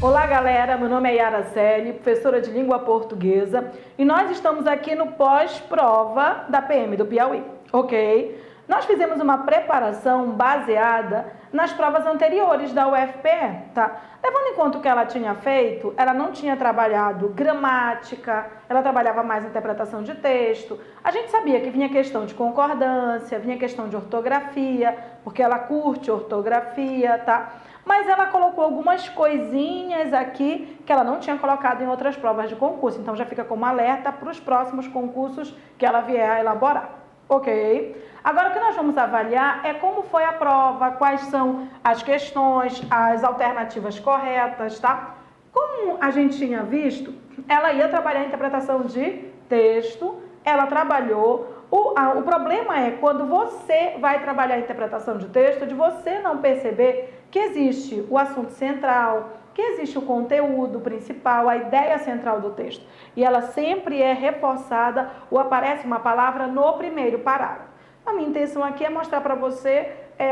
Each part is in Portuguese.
Olá galera, meu nome é Yara Celi, professora de língua portuguesa e nós estamos aqui no pós-prova da PM do Piauí, ok? Nós fizemos uma preparação baseada nas provas anteriores da UFPE, tá? Levando em conta o que ela tinha feito, ela não tinha trabalhado gramática, ela trabalhava mais interpretação de texto. A gente sabia que vinha questão de concordância, vinha questão de ortografia, porque ela curte ortografia, tá? Mas ela colocou algumas coisinhas aqui que ela não tinha colocado em outras provas de concurso. Então já fica como alerta para os próximos concursos que ela vier a elaborar. Ok? Agora o que nós vamos avaliar é como foi a prova, quais são as questões, as alternativas corretas, tá? Como a gente tinha visto, ela ia trabalhar a interpretação de texto, ela trabalhou. O problema é quando você vai trabalhar a interpretação de texto, de você não perceber que existe o assunto central, que existe o conteúdo principal, a ideia central do texto. E ela sempre é reforçada ou aparece uma palavra no primeiro parágrafo. A minha intenção aqui é mostrar para você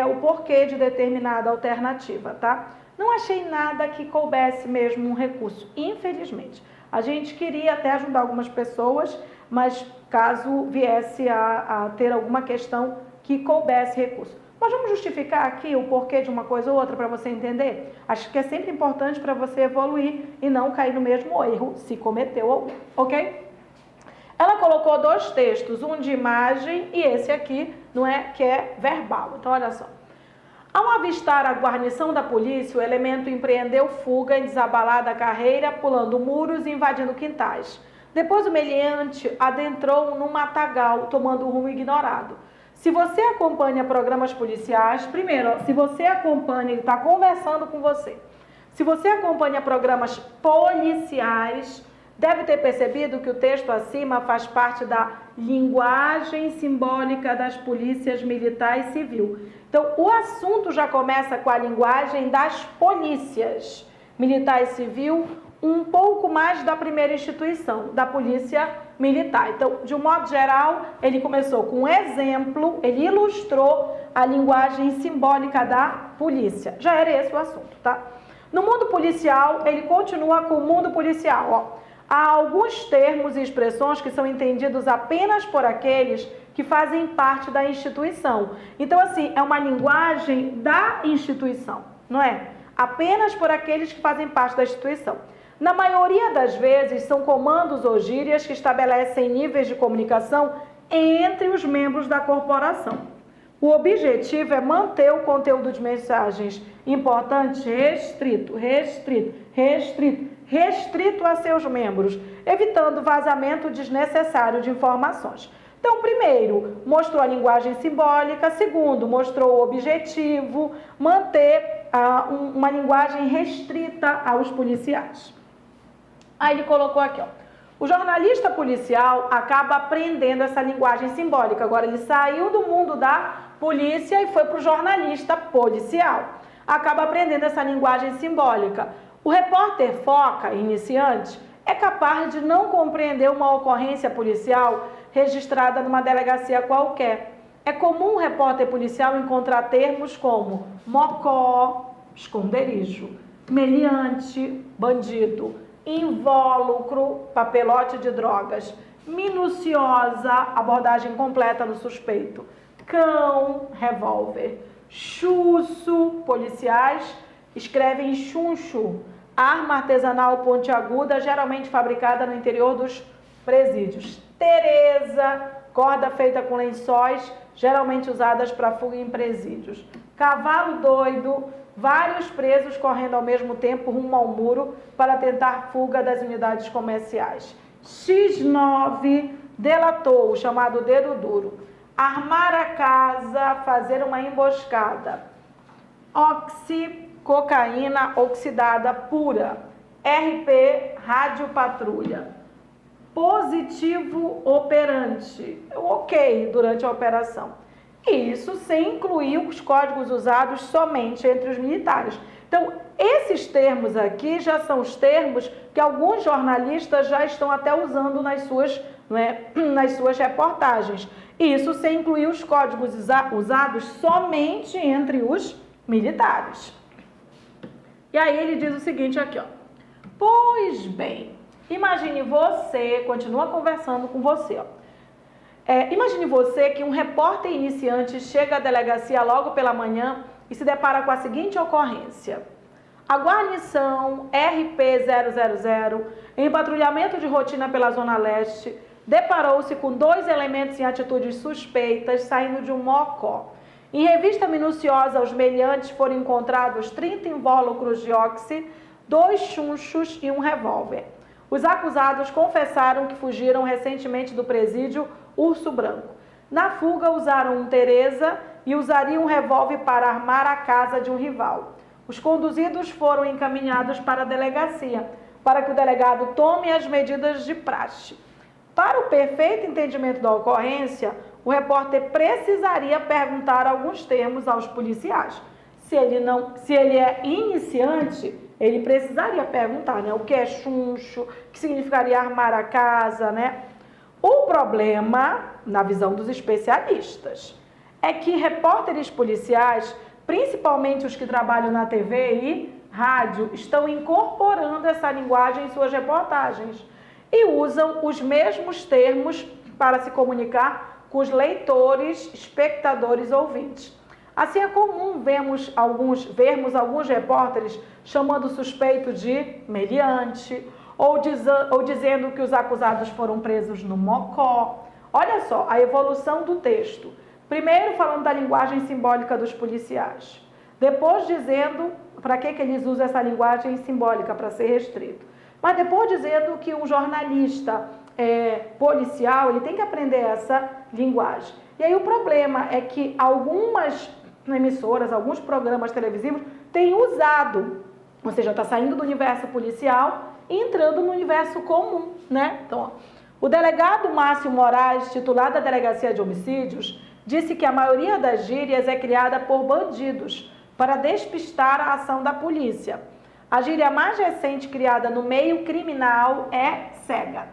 o porquê de determinada alternativa, tá? Não achei nada que coubesse mesmo um recurso, infelizmente. A gente queria até ajudar algumas pessoas, mas caso viesse a ter alguma questão que coubesse recurso. Mas vamos justificar aqui o porquê de uma coisa ou outra para você entender? Acho que é sempre importante para você evoluir e não cair no mesmo erro, se cometeu algum, ok? Ela colocou dois textos, um de imagem e esse aqui, não é, que é verbal. Então, olha só. Ao avistar a guarnição da polícia, o elemento empreendeu fuga em desabalada carreira, pulando muros e invadindo quintais. Depois o meliante adentrou num matagal, tomando um rumo ignorado. Se você acompanha programas policiais, primeiro, se você acompanha, ele está conversando com você. Se você acompanha programas policiais, deve ter percebido que o texto acima faz parte da linguagem simbólica das polícias militar e civil. Então, o assunto já começa com a linguagem das polícias militar e civil, um pouco mais da primeira instituição, da polícia militar. Então, de um modo geral, ele começou com um exemplo, ele ilustrou a linguagem simbólica da polícia. Já era esse o assunto, tá? No mundo policial, ele continua com o mundo policial, ó. Há alguns termos e expressões que são entendidos apenas por aqueles que fazem parte da instituição. Então, assim, é uma linguagem da instituição, não é? Apenas por aqueles que fazem parte da instituição. Na maioria das vezes, são comandos ou gírias que estabelecem níveis de comunicação entre os membros da corporação. O objetivo é manter o conteúdo de mensagens importantes restrito a seus membros, evitando vazamento desnecessário de informações. Então, primeiro, mostrou a linguagem simbólica. Segundo, mostrou o objetivo, manter uma linguagem restrita aos policiais. Aí ele colocou aqui, ó. O jornalista policial acaba aprendendo essa linguagem simbólica. Agora, ele saiu do mundo da polícia e foi para o jornalista policial. Acaba aprendendo essa linguagem simbólica. O repórter foca, iniciante, é capaz de não compreender uma ocorrência policial registrada numa delegacia qualquer. É comum o repórter policial encontrar termos como mocó, esconderijo, meliante, bandido, invólucro, papelote de drogas, minuciosa, abordagem completa no suspeito, cão, revólver, chuço, policiais escrevem chuncho, arma artesanal pontiaguda, geralmente fabricada no interior dos presídios, Tereza, corda feita com lençóis, geralmente usadas para fuga em presídios, cavalo doido, vários presos correndo ao mesmo tempo rumo ao muro para tentar fuga das unidades comerciais. X9, delatou, o chamado dedo duro. Armar a casa, fazer uma emboscada. Oxi, cocaína oxidada pura. RP, rádio patrulha. Positivo operante, ok, durante a operação. Isso sem incluir os códigos usados somente entre os militares. Então, esses termos aqui já são os termos que alguns jornalistas já estão até usando nas suas reportagens. Isso sem incluir os códigos usados somente entre os militares. E aí ele diz o seguinte aqui, ó. Pois bem, imagine você, continua conversando com você, ó. Imagine você que um repórter iniciante chega à delegacia logo pela manhã e se depara com a seguinte ocorrência. A guarnição RP000, em patrulhamento de rotina pela Zona Leste, deparou-se com 2 elementos em atitudes suspeitas saindo de um mocó. Em revista minuciosa aos meliantes foram encontrados 30 invólucros de óxido, 2 chunchos e um revólver. Os acusados confessaram que fugiram recentemente do presídio Urso Branco. Na fuga, usaram um Teresa e usariam um revólver para armar a casa de um rival. Os conduzidos foram encaminhados para a delegacia, para que o delegado tome as medidas de praxe. Para o perfeito entendimento da ocorrência, o repórter precisaria perguntar alguns termos aos policiais. Se ele é iniciante, ele precisaria perguntar, né? O que é chuncho, o que significaria armar a casa, né? O problema, na visão dos especialistas, é que repórteres policiais, principalmente os que trabalham na TV e rádio, estão incorporando essa linguagem em suas reportagens e usam os mesmos termos para se comunicar com os leitores, espectadores, ouvintes. Assim é comum vermos alguns repórteres chamando o suspeito de meliante ou dizendo que os acusados foram presos no mocó. Olha só a evolução do texto. Primeiro falando da linguagem simbólica dos policiais. Depois dizendo para que eles usam essa linguagem simbólica, para ser restrito. Mas depois dizendo que um jornalista policial, ele tem que aprender essa linguagem. E aí o problema é que algumas emissoras, alguns programas televisivos têm usado, ou seja, está saindo do universo policial e entrando no universo comum, né? Então, ó, o delegado Márcio Moraes, titular da Delegacia de Homicídios, disse que a maioria das gírias é criada por bandidos para despistar a ação da polícia. A gíria mais recente criada no meio criminal é cega.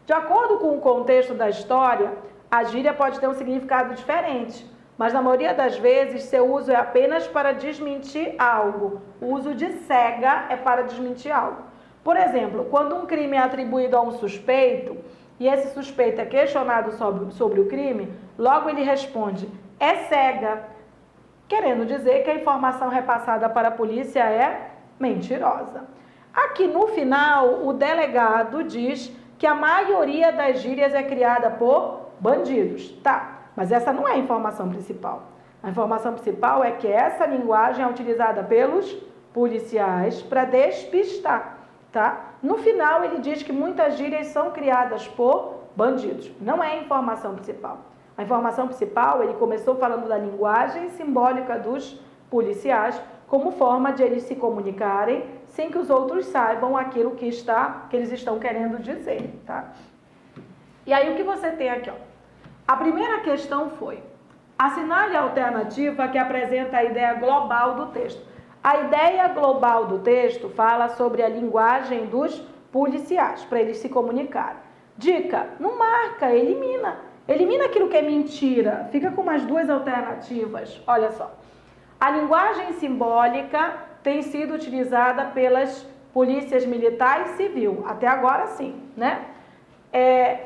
De acordo com o contexto da história, a gíria pode ter um significado diferente, mas na maioria das vezes seu uso é apenas para desmentir algo. O uso de cega é para desmentir algo. Por exemplo, quando um crime é atribuído a um suspeito e esse suspeito é questionado sobre o crime, logo ele responde, é cega, querendo dizer que a informação repassada para a polícia é mentirosa. Aqui no final, o delegado diz que a maioria das gírias é criada por bandidos. Tá, mas essa não é a informação principal. A informação principal é que essa linguagem é utilizada pelos policiais para despistar, tá? No final, ele diz que muitas gírias são criadas por bandidos. Não é a informação principal. A informação principal, ele começou falando da linguagem simbólica dos policiais como forma de eles se comunicarem sem que os outros saibam aquilo que eles estão querendo dizer, tá? E aí o que você tem aqui, ó? A primeira questão foi: assinale a alternativa que apresenta a ideia global do texto. A ideia global do texto fala sobre a linguagem dos policiais, para eles se comunicarem. Dica: não marca, elimina. Elimina aquilo que é mentira. Fica com umas 2 alternativas. Olha só. A linguagem simbólica tem sido utilizada pelas polícias militar e civil. Até agora, sim, né?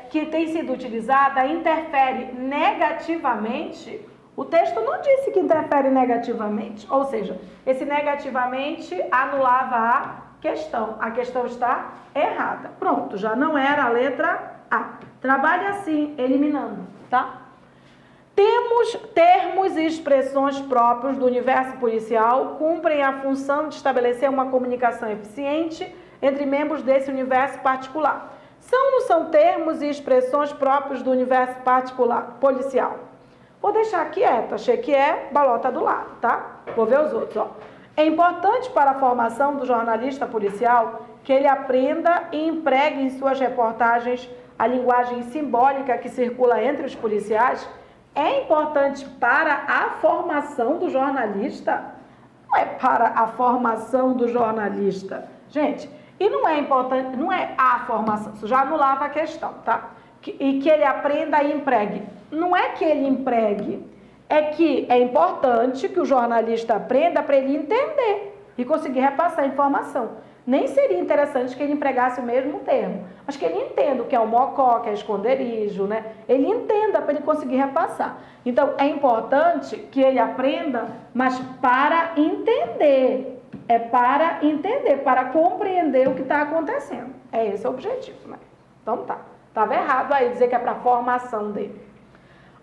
Que tem sido utilizada interfere negativamente. O texto não disse que interfere negativamente. Ou seja, esse negativamente anulava a questão. A questão está errada. Pronto, já não era a letra A. Trabalhe assim, eliminando, tá? Temos termos e expressões próprios do universo policial, cumprem a função de estabelecer uma comunicação eficiente entre membros desse universo particular. São ou não são termos e expressões próprios do universo particular, policial? Vou deixar quieto, achei que é, balota do lado, tá? Vou ver os outros, ó. É importante para a formação do jornalista policial que ele aprenda e empregue em suas reportagens a linguagem simbólica que circula entre os policiais. É importante para a formação do jornalista? Não é para a formação do jornalista. Gente, e não é importante, não é a formação, isso já anulava a questão, tá? E que ele aprenda e empregue. Não é que ele empregue, é que é importante que o jornalista aprenda para ele entender e conseguir repassar a informação. nem seria interessante que ele empregasse o mesmo termo, mas que ele entenda o que é o mocó, que é esconderijo, né? Ele entenda para ele conseguir repassar. Então, é importante que ele aprenda, mas para entender. É para entender, para compreender o que está acontecendo. É esse o objetivo, né? Então tá. Estava errado aí dizer que é para a formação dele.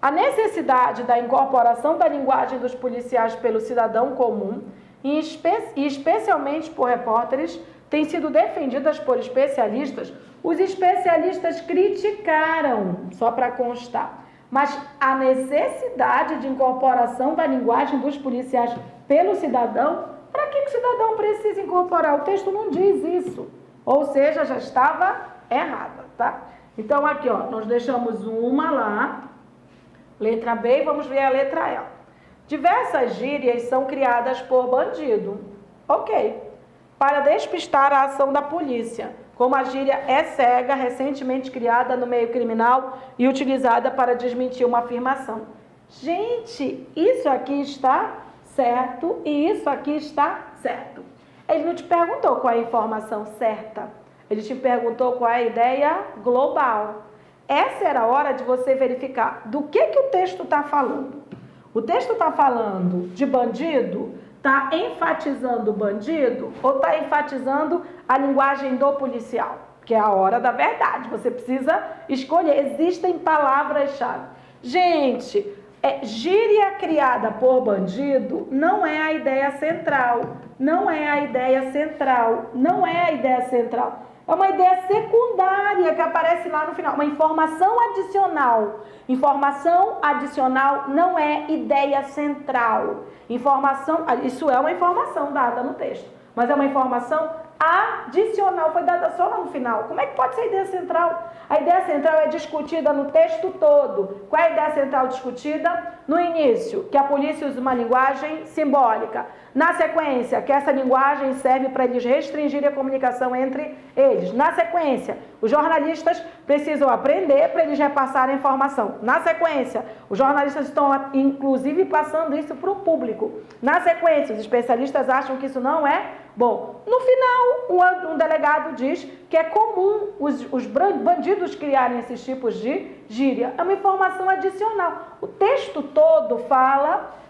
A necessidade da incorporação da linguagem dos policiais pelo cidadão comum, e especialmente por repórteres, tem sido defendidas por especialistas. Os especialistas criticaram, só para constar, mas a necessidade de incorporação da linguagem dos policiais pelo cidadão, para que o cidadão precisa incorporar? O texto não diz isso. Ou seja, já estava errada, tá? Então, aqui, ó, nós deixamos uma lá, letra B, e vamos ver a letra E. Diversas gírias são criadas por bandido. Ok. Para despistar a ação da polícia, como a gíria é cega, recentemente criada no meio criminal e utilizada para desmentir uma afirmação. Gente, isso aqui está certo e isso aqui está certo. Ele não te perguntou qual é a informação certa. Ele te perguntou qual é a ideia global. Essa era a hora de você verificar do que o texto está falando. O texto está falando de bandido? Está enfatizando o bandido? Ou está enfatizando a linguagem do policial? Que é a hora da verdade. Você precisa escolher. Existem palavras-chave. Gente, gíria criada por bandido não é a ideia central. Não é a ideia central. Não é a ideia central. É uma ideia secundária que aparece lá no final. Uma informação adicional. Informação adicional não é ideia central. Isso é uma informação dada no texto, mas é uma informação adicional, foi dada só lá no final. Como é que pode ser a ideia central? A ideia central é discutida no texto todo. Qual é a ideia central discutida? No início, que a polícia usa uma linguagem simbólica. Na sequência, que essa linguagem serve para eles restringirem a comunicação entre eles. Na sequência, os jornalistas precisam aprender para eles repassarem a informação. Na sequência, os jornalistas estão, inclusive, passando isso para o público. Na sequência, os especialistas acham que isso não é bom. No final, um delegado diz que é comum os bandidos criarem esses tipos de gíria. É uma informação adicional. O texto todo fala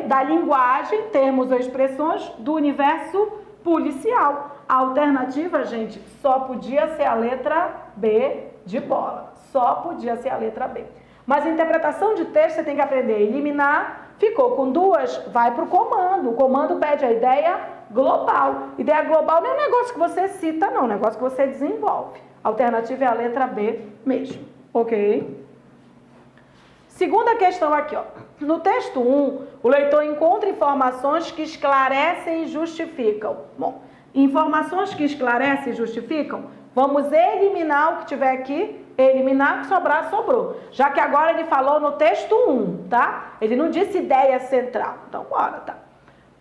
da linguagem, termos ou expressões do universo policial. A alternativa, gente, só podia ser a letra B de bola. Só podia ser a letra B. Mas a interpretação de texto você tem que aprender a eliminar. Ficou com duas, vai para o comando. O comando pede a ideia global. Ideia global não é um negócio que você cita, não. É um negócio que você desenvolve. A alternativa é a letra B mesmo. Ok? Segunda questão aqui, ó. No texto 1, o leitor encontra informações que esclarecem e justificam. Bom, informações que esclarecem e justificam, vamos eliminar o que tiver aqui, eliminar o que sobrar, sobrou. Já que agora ele falou no texto 1, tá? Ele não disse ideia central. Então, bora,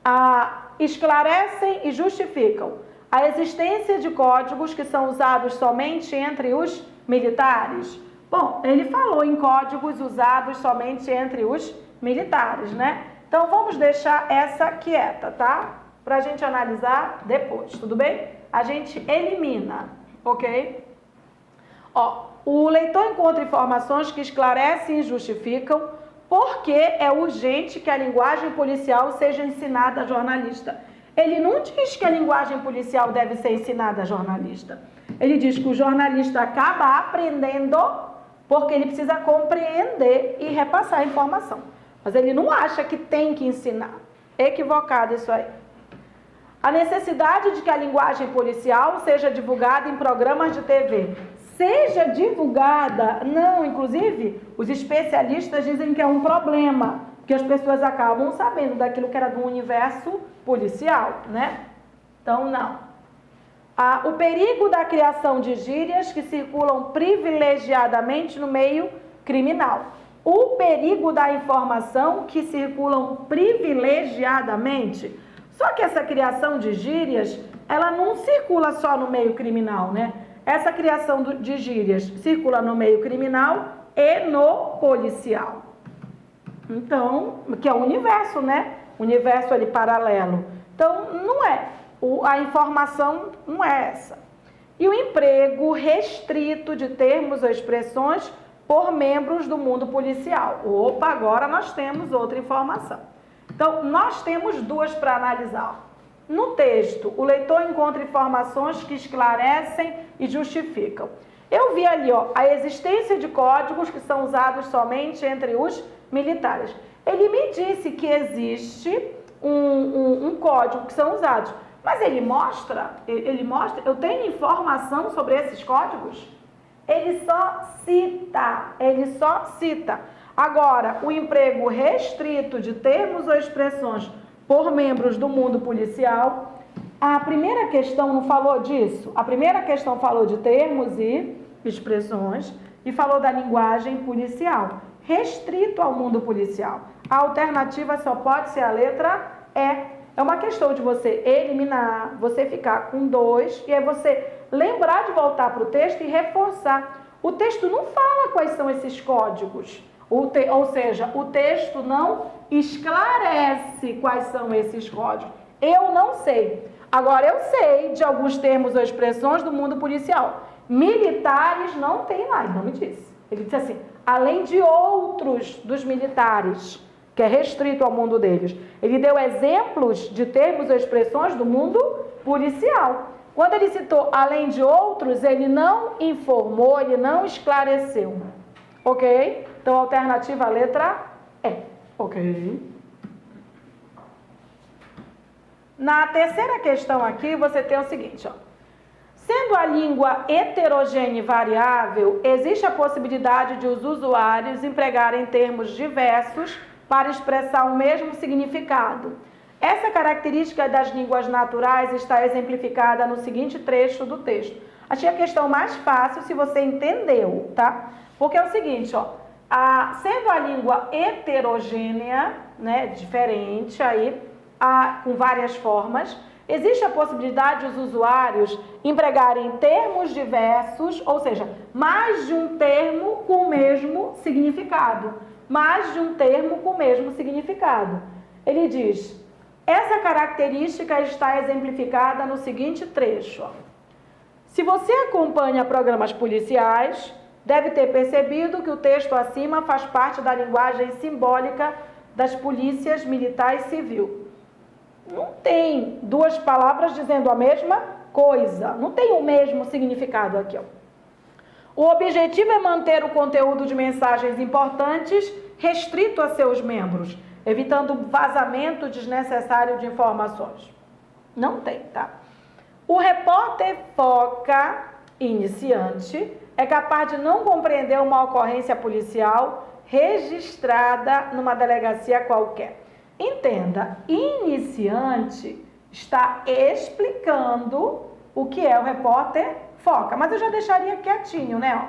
tá? Esclarecem e justificam a existência de códigos que são usados somente entre os militares. Bom, ele falou em códigos usados somente entre os militares, né? Então, vamos deixar essa quieta, tá? Para a gente analisar depois, tudo bem? A gente elimina, ok? Ó, o leitor encontra informações que esclarecem e justificam porque é urgente que a linguagem policial seja ensinada a jornalista. Ele não diz que a linguagem policial deve ser ensinada a jornalista. Ele diz que o jornalista acaba aprendendo porque ele precisa compreender e repassar a informação. Mas ele não acha que tem que ensinar. Equivocado isso aí. A necessidade de que a linguagem policial seja divulgada em programas de TV. Seja divulgada, não, inclusive, os especialistas dizem que é um problema, porque as pessoas acabam sabendo daquilo que era do universo policial, né? Então, não. O perigo da criação de gírias que circulam privilegiadamente no meio criminal. O perigo da informação que circulam privilegiadamente. Só que essa criação de gírias, ela não circula só no meio criminal, né? Essa criação de gírias circula no meio criminal e no policial. Então, que é o universo, né? Universo ali paralelo. Então, não é. a informação não é essa. E o emprego restrito de termos ou expressões por membros do mundo policial. Opa, agora nós temos outra informação. Então, nós temos duas para analisar. No texto, o leitor encontra informações que esclarecem e justificam. Eu vi ali, ó, a existência de códigos que são usados somente entre os militares. Ele me disse que existe um código que são usados, mas ele mostra, eu tenho informação sobre esses códigos? Ele só cita. Agora, o emprego restrito de termos ou expressões por membros do mundo policial, a primeira questão não falou disso? A primeira questão falou de termos e expressões e falou da linguagem policial, restrito ao mundo policial. A alternativa só pode ser a letra E. É uma questão de você eliminar, você ficar com 2 e aí você lembrar de voltar para o texto e reforçar. O texto não fala quais são esses códigos, ou seja, o texto não esclarece quais são esses códigos. Eu não sei. Agora, eu sei de alguns termos ou expressões do mundo policial. Militares não tem lá, ele não me disse. Ele disse assim, além de outros dos militares, que é restrito ao mundo deles. Ele deu exemplos de termos ou expressões do mundo policial. Quando ele citou além de outros, ele não informou, ele não esclareceu. Ok? Então, a alternativa, a letra E. Ok? Na terceira questão aqui, você tem o seguinte, ó. Sendo a língua heterogênea e variável, existe a possibilidade de os usuários empregarem termos diversos para expressar o mesmo significado. Essa característica das línguas naturais está exemplificada no seguinte trecho do texto. Achei a questão mais fácil se você entendeu, tá? Porque é o seguinte, ó, sendo a língua heterogênea, né, diferente aí, com várias formas, existe a possibilidade de os usuários empregarem termos diversos, ou seja, mais de um termo com o mesmo significado. Mais de um termo com o mesmo significado. Ele diz, essa característica está exemplificada no seguinte trecho. Ó. Se você acompanha programas policiais, deve ter percebido que o texto acima faz parte da linguagem simbólica das polícias militar e civil. Não tem duas palavras dizendo a mesma coisa. Não tem o mesmo significado aqui, ó. O objetivo é manter o conteúdo de mensagens importantes restrito a seus membros, evitando vazamento desnecessário de informações. Não tem, tá? O repórter foca iniciante é capaz de não compreender uma ocorrência policial registrada numa delegacia qualquer. Entenda, iniciante está explicando o que é o repórter foca, mas eu já deixaria quietinho, né?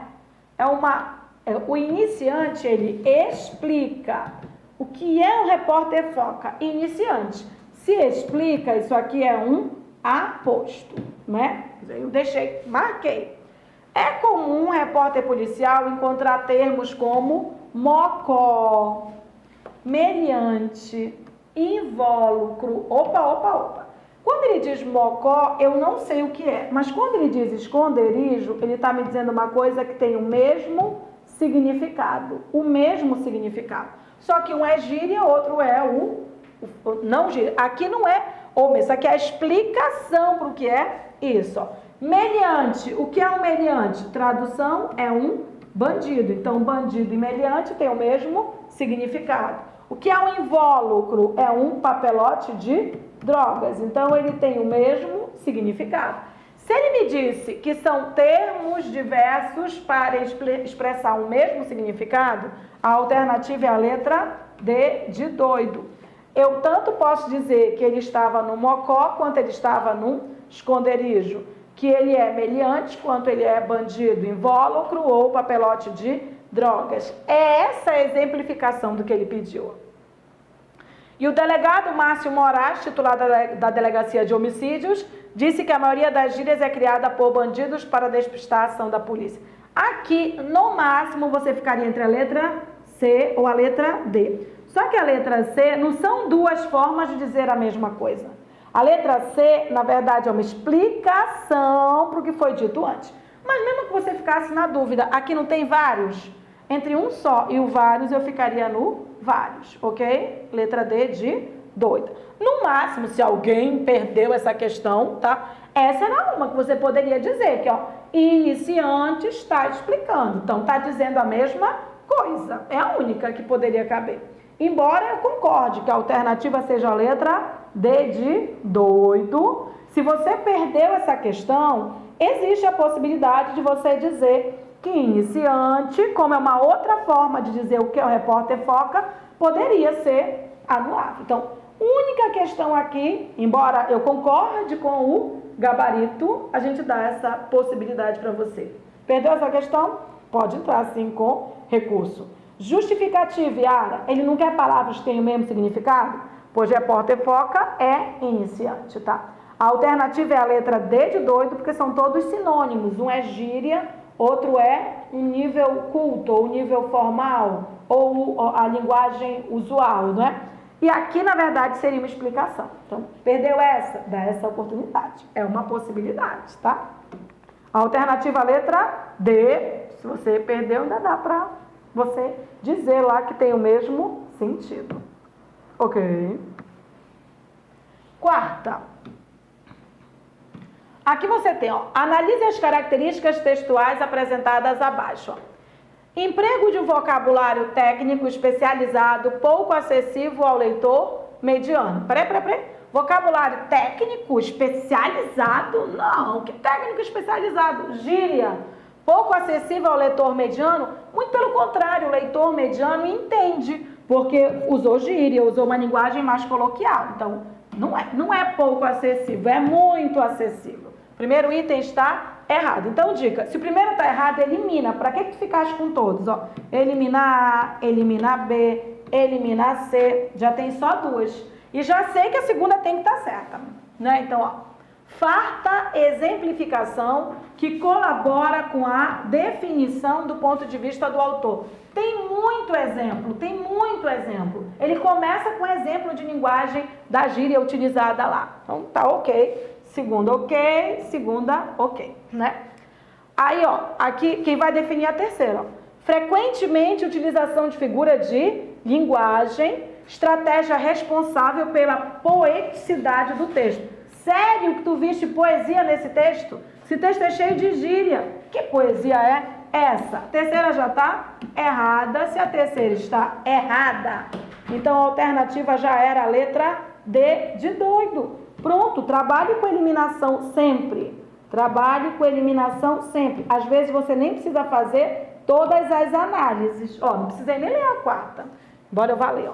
O iniciante, ele explica o que é o repórter foca. Iniciante, se explica, isso aqui é um aposto, né? Eu deixei, marquei. É comum repórter policial encontrar termos como mocó, meliante, invólucro, opa. Quando ele diz mocó, eu não sei o que é, mas quando ele diz esconderijo, ele está me dizendo uma coisa que tem o mesmo significado, Só que um é gíria, outro é não gíria. Aqui não é isso aqui é a explicação para o que é isso. Ó. Meliante, o que é um meliante? Tradução é um bandido. Então, bandido e meliante tem o mesmo significado. O que é um invólucro? É um papelote de drogas. Então, ele tem o mesmo significado. Se ele me disse que são termos diversos para expressar o mesmo significado, a alternativa é a letra D de doido. Eu tanto posso dizer que ele estava no mocó, quanto ele estava no esconderijo. Que ele é meliante, quanto ele é bandido, invólucro ou papelote de drogas. É essa a exemplificação do que ele pediu. E o delegado Márcio Moraes, titular da Delegacia de Homicídios, disse que a maioria das gírias é criada por bandidos para despistar a ação da polícia. Aqui, no máximo, você ficaria entre a letra C ou a letra D. Só que a letra C não são duas formas de dizer a mesma coisa. A letra C, na verdade, é uma explicação para o que foi dito antes. Mas mesmo que você ficasse na dúvida, aqui não tem vários? Entre um só e o vários, eu ficaria no vários, ok? Letra D de doida. No máximo, se alguém perdeu essa questão, tá? Essa era uma que você poderia dizer, que ó, iniciante está explicando. Então, está dizendo a mesma coisa. É a única que poderia caber. Embora eu concorde que a alternativa seja a letra D de doido, se você perdeu essa questão, existe a possibilidade de você dizer que iniciante, como é uma outra forma de dizer o que é o repórter foca, poderia ser anulado. Então, única questão aqui, embora eu concorde com o gabarito, a gente dá essa possibilidade para você. Perdeu essa questão? Pode entrar sim com recurso. Justificativa, Yara, ele não quer palavras que tenham o mesmo significado? Pois repórter foca é iniciante, tá? A alternativa é a letra D de doido, porque são todos sinônimos. Um é gíria, outro é um nível culto, ou nível formal, ou a linguagem usual, não é? E aqui, na verdade, seria uma explicação. Então, perdeu essa? Dá essa oportunidade. É uma possibilidade, tá? A alternativa letra D, se você perdeu, ainda dá para você dizer lá que tem o mesmo sentido. Ok? Quarta. Aqui você tem, ó, analise as características textuais apresentadas abaixo. Ó. Emprego de um vocabulário técnico especializado, pouco acessível ao leitor mediano. Peraí. Vocabulário técnico especializado? Não, que técnico especializado? Gíria. Pouco acessível ao leitor mediano? Muito pelo contrário, o leitor mediano entende, porque usou gíria, usou uma linguagem mais coloquial. Então, não é pouco acessível, é muito acessível. Primeiro item está errado. Então, dica, se o primeiro está errado, elimina. Para que tu ficaste com todos? Ó, elimina A, elimina B, elimina C. Já tem só duas. E já sei que a segunda tem que estar certa. Né? Então, ó, farta exemplificação que colabora com a definição do ponto de vista do autor. Tem muito exemplo. Ele começa com exemplo de linguagem da gíria utilizada lá. Então, tá ok. Segunda ok, né? Aí, ó, aqui quem vai definir é a terceira, ó. Frequentemente utilização de figura de linguagem, estratégia responsável pela poeticidade do texto. Sério que tu viste poesia nesse texto? Esse texto é cheio de gíria. Que poesia é essa? A terceira já está errada. Se a terceira está errada, então a alternativa já era a letra D de doido. Pronto, trabalhe com eliminação sempre. Às vezes você nem precisa fazer todas as análises. Ó, não precisei nem ler a quarta. Bora eu vá ler, ó.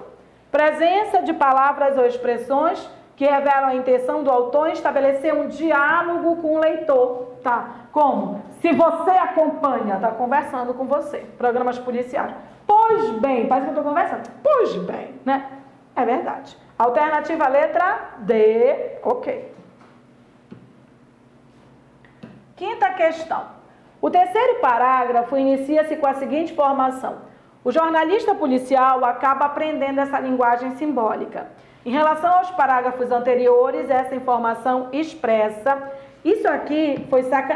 Presença de palavras ou expressões que revelam a intenção do autor em estabelecer um diálogo com o leitor, tá? Como? Se você acompanha, tá conversando com você. Programas policiais. Pois bem, parece que eu estou conversando. Pois bem, né? É verdade. Alternativa letra D, ok. Quinta questão. O terceiro parágrafo inicia-se com a seguinte formação. O jornalista policial acaba aprendendo essa linguagem simbólica. Em relação aos parágrafos anteriores, essa informação expressa. Isso aqui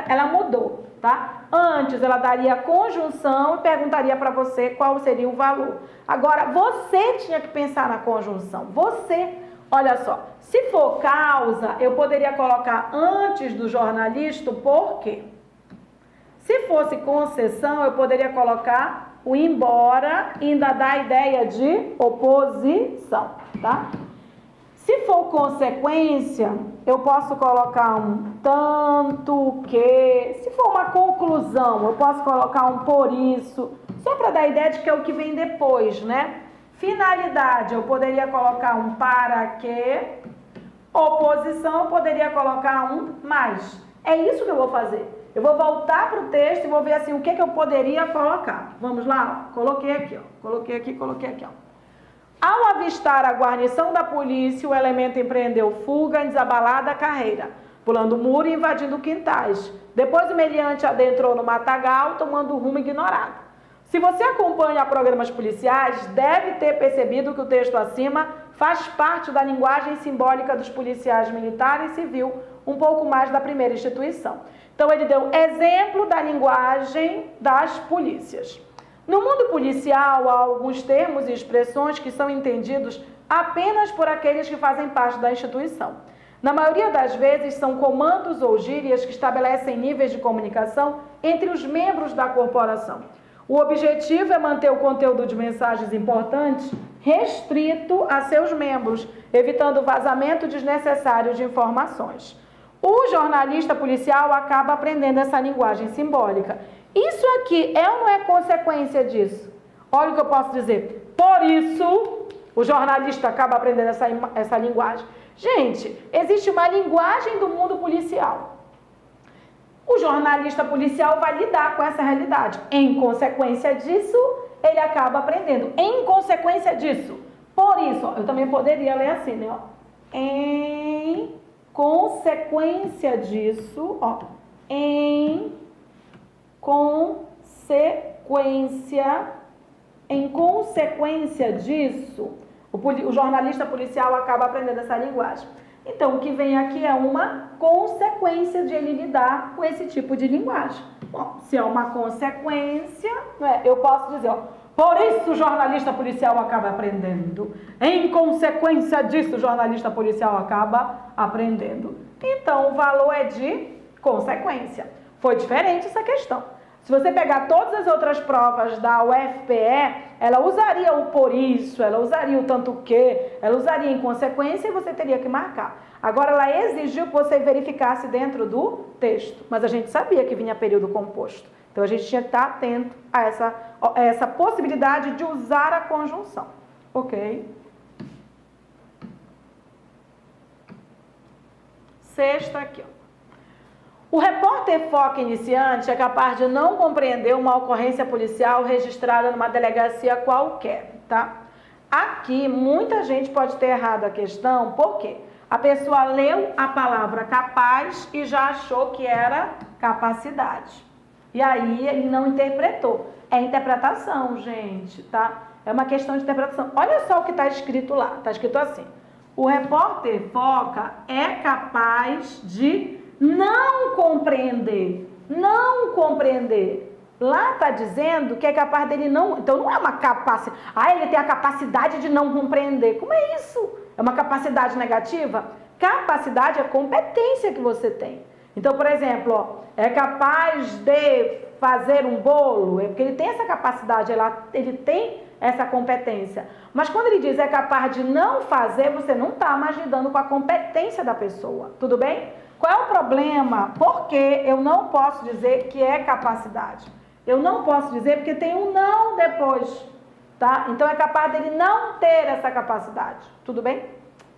ela mudou, tá? Antes ela daria conjunção e perguntaria para você qual seria o valor. Agora, você tinha que pensar na conjunção. Você, olha só, se for causa, eu poderia colocar antes do jornalista, por quê? Se fosse concessão, eu poderia colocar o embora e ainda dar a ideia de oposição, tá? Se for consequência, eu posso colocar um tanto que. Se for uma conclusão, eu posso colocar um por isso. Só para dar a ideia de que é o que vem depois, né? Finalidade, eu poderia colocar um para que. Oposição, eu poderia colocar um mais. É isso que eu vou fazer. Eu vou voltar para o texto e vou ver assim o que eu poderia colocar. Vamos lá? Ó. Coloquei aqui, ó. Coloquei aqui, ó. Ao avistar a guarnição da polícia, o elemento empreendeu fuga em desabalada carreira, pulando o muro e invadindo quintais. Depois o meliante adentrou no matagal, tomando rumo ignorado. Se você acompanha programas policiais, deve ter percebido que o texto acima faz parte da linguagem simbólica dos policiais militar e civil, um pouco mais da primeira instituição. Então, ele deu exemplo da linguagem das polícias. No mundo policial, há alguns termos e expressões que são entendidos apenas por aqueles que fazem parte da instituição. Na maioria das vezes, são comandos ou gírias que estabelecem níveis de comunicação entre os membros da corporação. O objetivo é manter o conteúdo de mensagens importantes restrito a seus membros, evitando o vazamento desnecessário de informações. O jornalista policial acaba aprendendo essa linguagem simbólica. Isso aqui é ou não é consequência disso? Olha o que eu posso dizer. Por isso, o jornalista acaba aprendendo essa linguagem. Gente, existe uma linguagem do mundo policial. O jornalista policial vai lidar com essa realidade. Em consequência disso, ele acaba aprendendo. Em consequência disso. Por isso, ó, eu também poderia ler assim, né? Ó. Em consequência disso, ó. Em consequência disso, o jornalista policial acaba aprendendo essa linguagem. Então, o que vem aqui é uma consequência de ele lidar com esse tipo de linguagem. Bom, se é uma consequência, né, eu posso dizer, ó, por isso o jornalista policial acaba aprendendo. Em consequência disso, o jornalista policial acaba aprendendo. Então, o valor é de consequência. Foi diferente essa questão. Se você pegar todas as outras provas da UFPE, ela usaria o por isso, ela usaria o tanto que, ela usaria em consequência e você teria que marcar. Agora, ela exigiu que você verificasse dentro do texto, mas a gente sabia que vinha período composto. Então, a gente tinha que estar atento a essa possibilidade de usar a conjunção. Ok? Sexta aqui, ó. O repórter foca iniciante é capaz de não compreender uma ocorrência policial registrada numa delegacia qualquer, tá? Aqui, muita gente pode ter errado a questão, porque a pessoa leu a palavra capaz e já achou que era capacidade. E aí, ele não interpretou. É interpretação, gente, tá? É uma questão de interpretação. Olha só o que está escrito lá. Está escrito assim. O repórter foca é capaz de não compreender. Não compreender. Lá está dizendo que é capaz dele não... Então, não é uma capacidade... Ah, ele tem a capacidade de não compreender. Como é isso? É uma capacidade negativa? Capacidade é competência que você tem. Então, por exemplo, ó, é capaz de fazer um bolo, é porque ele tem essa capacidade, ele tem essa competência. Mas quando ele diz é capaz de não fazer, você não está mais lidando com a competência da pessoa. Tudo bem? Qual é o problema? Porque eu não posso dizer que é capacidade. Eu não posso dizer porque tem um não depois, tá? Então é capaz dele não ter essa capacidade. Tudo bem?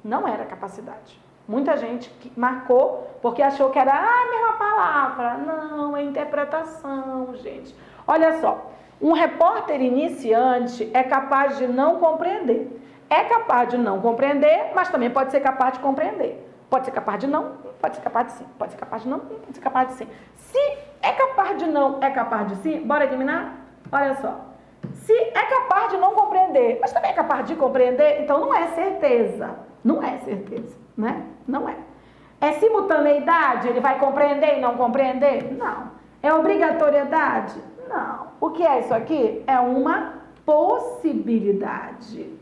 Não era capacidade. Muita gente que marcou porque achou que era a mesma palavra. Não, é interpretação, gente. Olha só, um repórter iniciante é capaz de não compreender. É capaz de não compreender, mas também pode ser capaz de compreender. Pode ser capaz de não, pode ser capaz de sim. Pode ser capaz de não, pode ser capaz de sim. Se é capaz de não, é capaz de sim, bora eliminar? Olha só. Se é capaz de não compreender, mas também é capaz de compreender, então não é certeza. Não é certeza, né? Não é. É simultaneidade? Ele vai compreender e não compreender? Não. É obrigatoriedade? Não. O que é isso aqui? É uma possibilidade.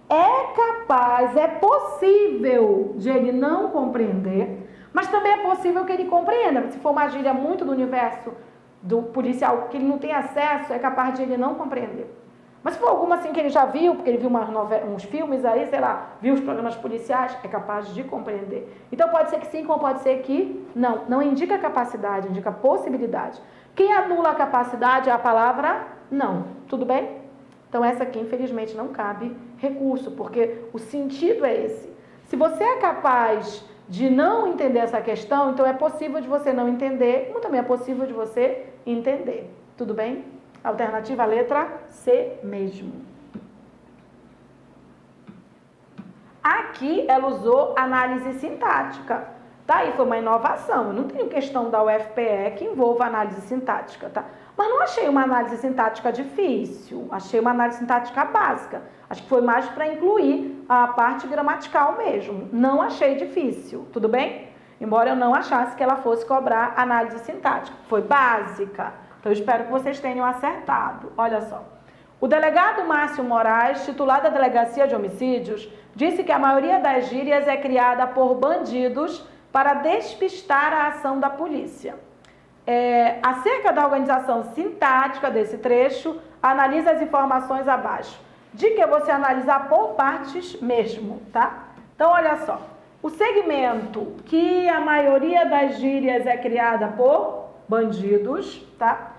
É capaz, é possível de ele não compreender, mas também é possível que ele compreenda. Se for uma gíria muito do universo do policial que ele não tem acesso, é capaz de ele não compreender. Mas se for alguma assim que ele já viu, porque ele viu uns filmes aí, sei lá, viu os programas policiais, é capaz de compreender. Então pode ser que sim, como pode ser que não. Não indica capacidade, indica possibilidade. Quem anula a capacidade é a palavra não. Tudo bem? Então essa aqui, infelizmente, não cabe recurso, porque o sentido é esse. Se você é capaz de não entender essa questão, então é possível de você não entender, como também é possível de você entender. Tudo bem? Alternativa letra C mesmo. Aqui ela usou análise sintática. Tá aí, foi uma inovação. Eu não tenho questão da UFPE que envolva análise sintática, tá? Mas não achei uma análise sintática difícil, achei uma análise sintática básica. Acho que foi mais para incluir a parte gramatical mesmo. Não achei difícil, tudo bem? Embora eu não achasse que ela fosse cobrar análise sintática. Foi básica. Então, eu espero que vocês tenham acertado. Olha só. O delegado Márcio Moraes, titular da Delegacia de Homicídios, disse que a maioria das gírias é criada por bandidos para despistar a ação da polícia. Acerca da organização sintática desse trecho, analise as informações abaixo. Dica é você analisar por partes mesmo, tá? Então, olha só. O segmento que a maioria das gírias é criada por bandidos, tá?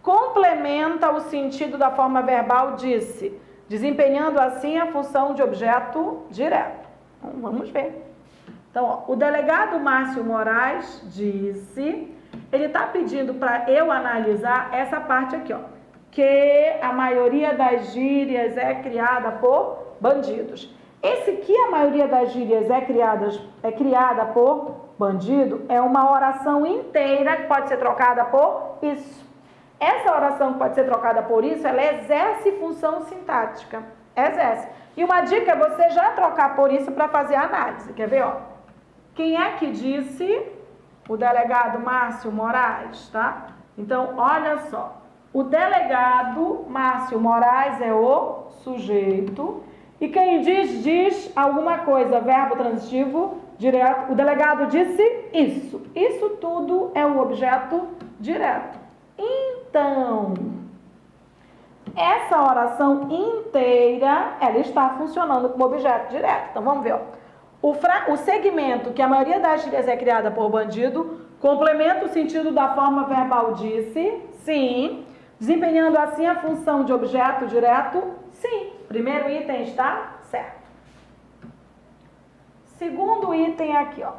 Complementa o sentido da forma verbal disse, desempenhando assim a função de objeto direto. Então, vamos ver. Então, ó, o delegado Márcio Moraes disse, ele está pedindo para eu analisar essa parte aqui, ó, que a maioria das gírias é criada por bandidos. Esse que a maioria das gírias é criada por bandido é uma oração inteira que pode ser trocada por isso. Essa oração que pode ser trocada por isso, ela exerce função sintática. Exerce. E uma dica é você já trocar por isso para fazer a análise. Quer ver, ó? Quem é que disse? O delegado Márcio Moraes, tá? Então, olha só. O delegado Márcio Moraes é o sujeito. E quem diz alguma coisa, verbo transitivo, direto. O delegado disse isso. Isso tudo é o objeto direto. Então, essa oração inteira, ela está funcionando como objeto direto. Então, vamos ver, ó. O segmento, que a maioria das gírias é criada por bandido, complementa o sentido da forma verbal disse, sim. Desempenhando assim a função de objeto direto, sim. Primeiro item está certo. Segundo item aqui, ó.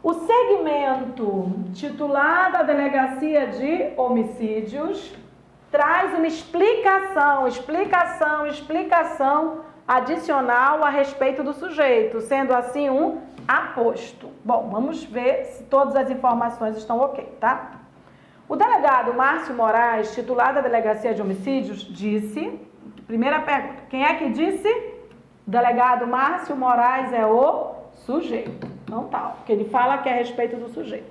O segmento titular da Delegacia de Homicídios traz uma explicação adicional a respeito do sujeito, sendo assim um aposto. Bom, vamos ver se todas as informações estão ok, tá? O delegado Márcio Moraes, titular da Delegacia de Homicídios, disse... Primeira pergunta, quem é que disse? O delegado Márcio Moraes é o sujeito. Não tá, porque ele fala que é a respeito do sujeito.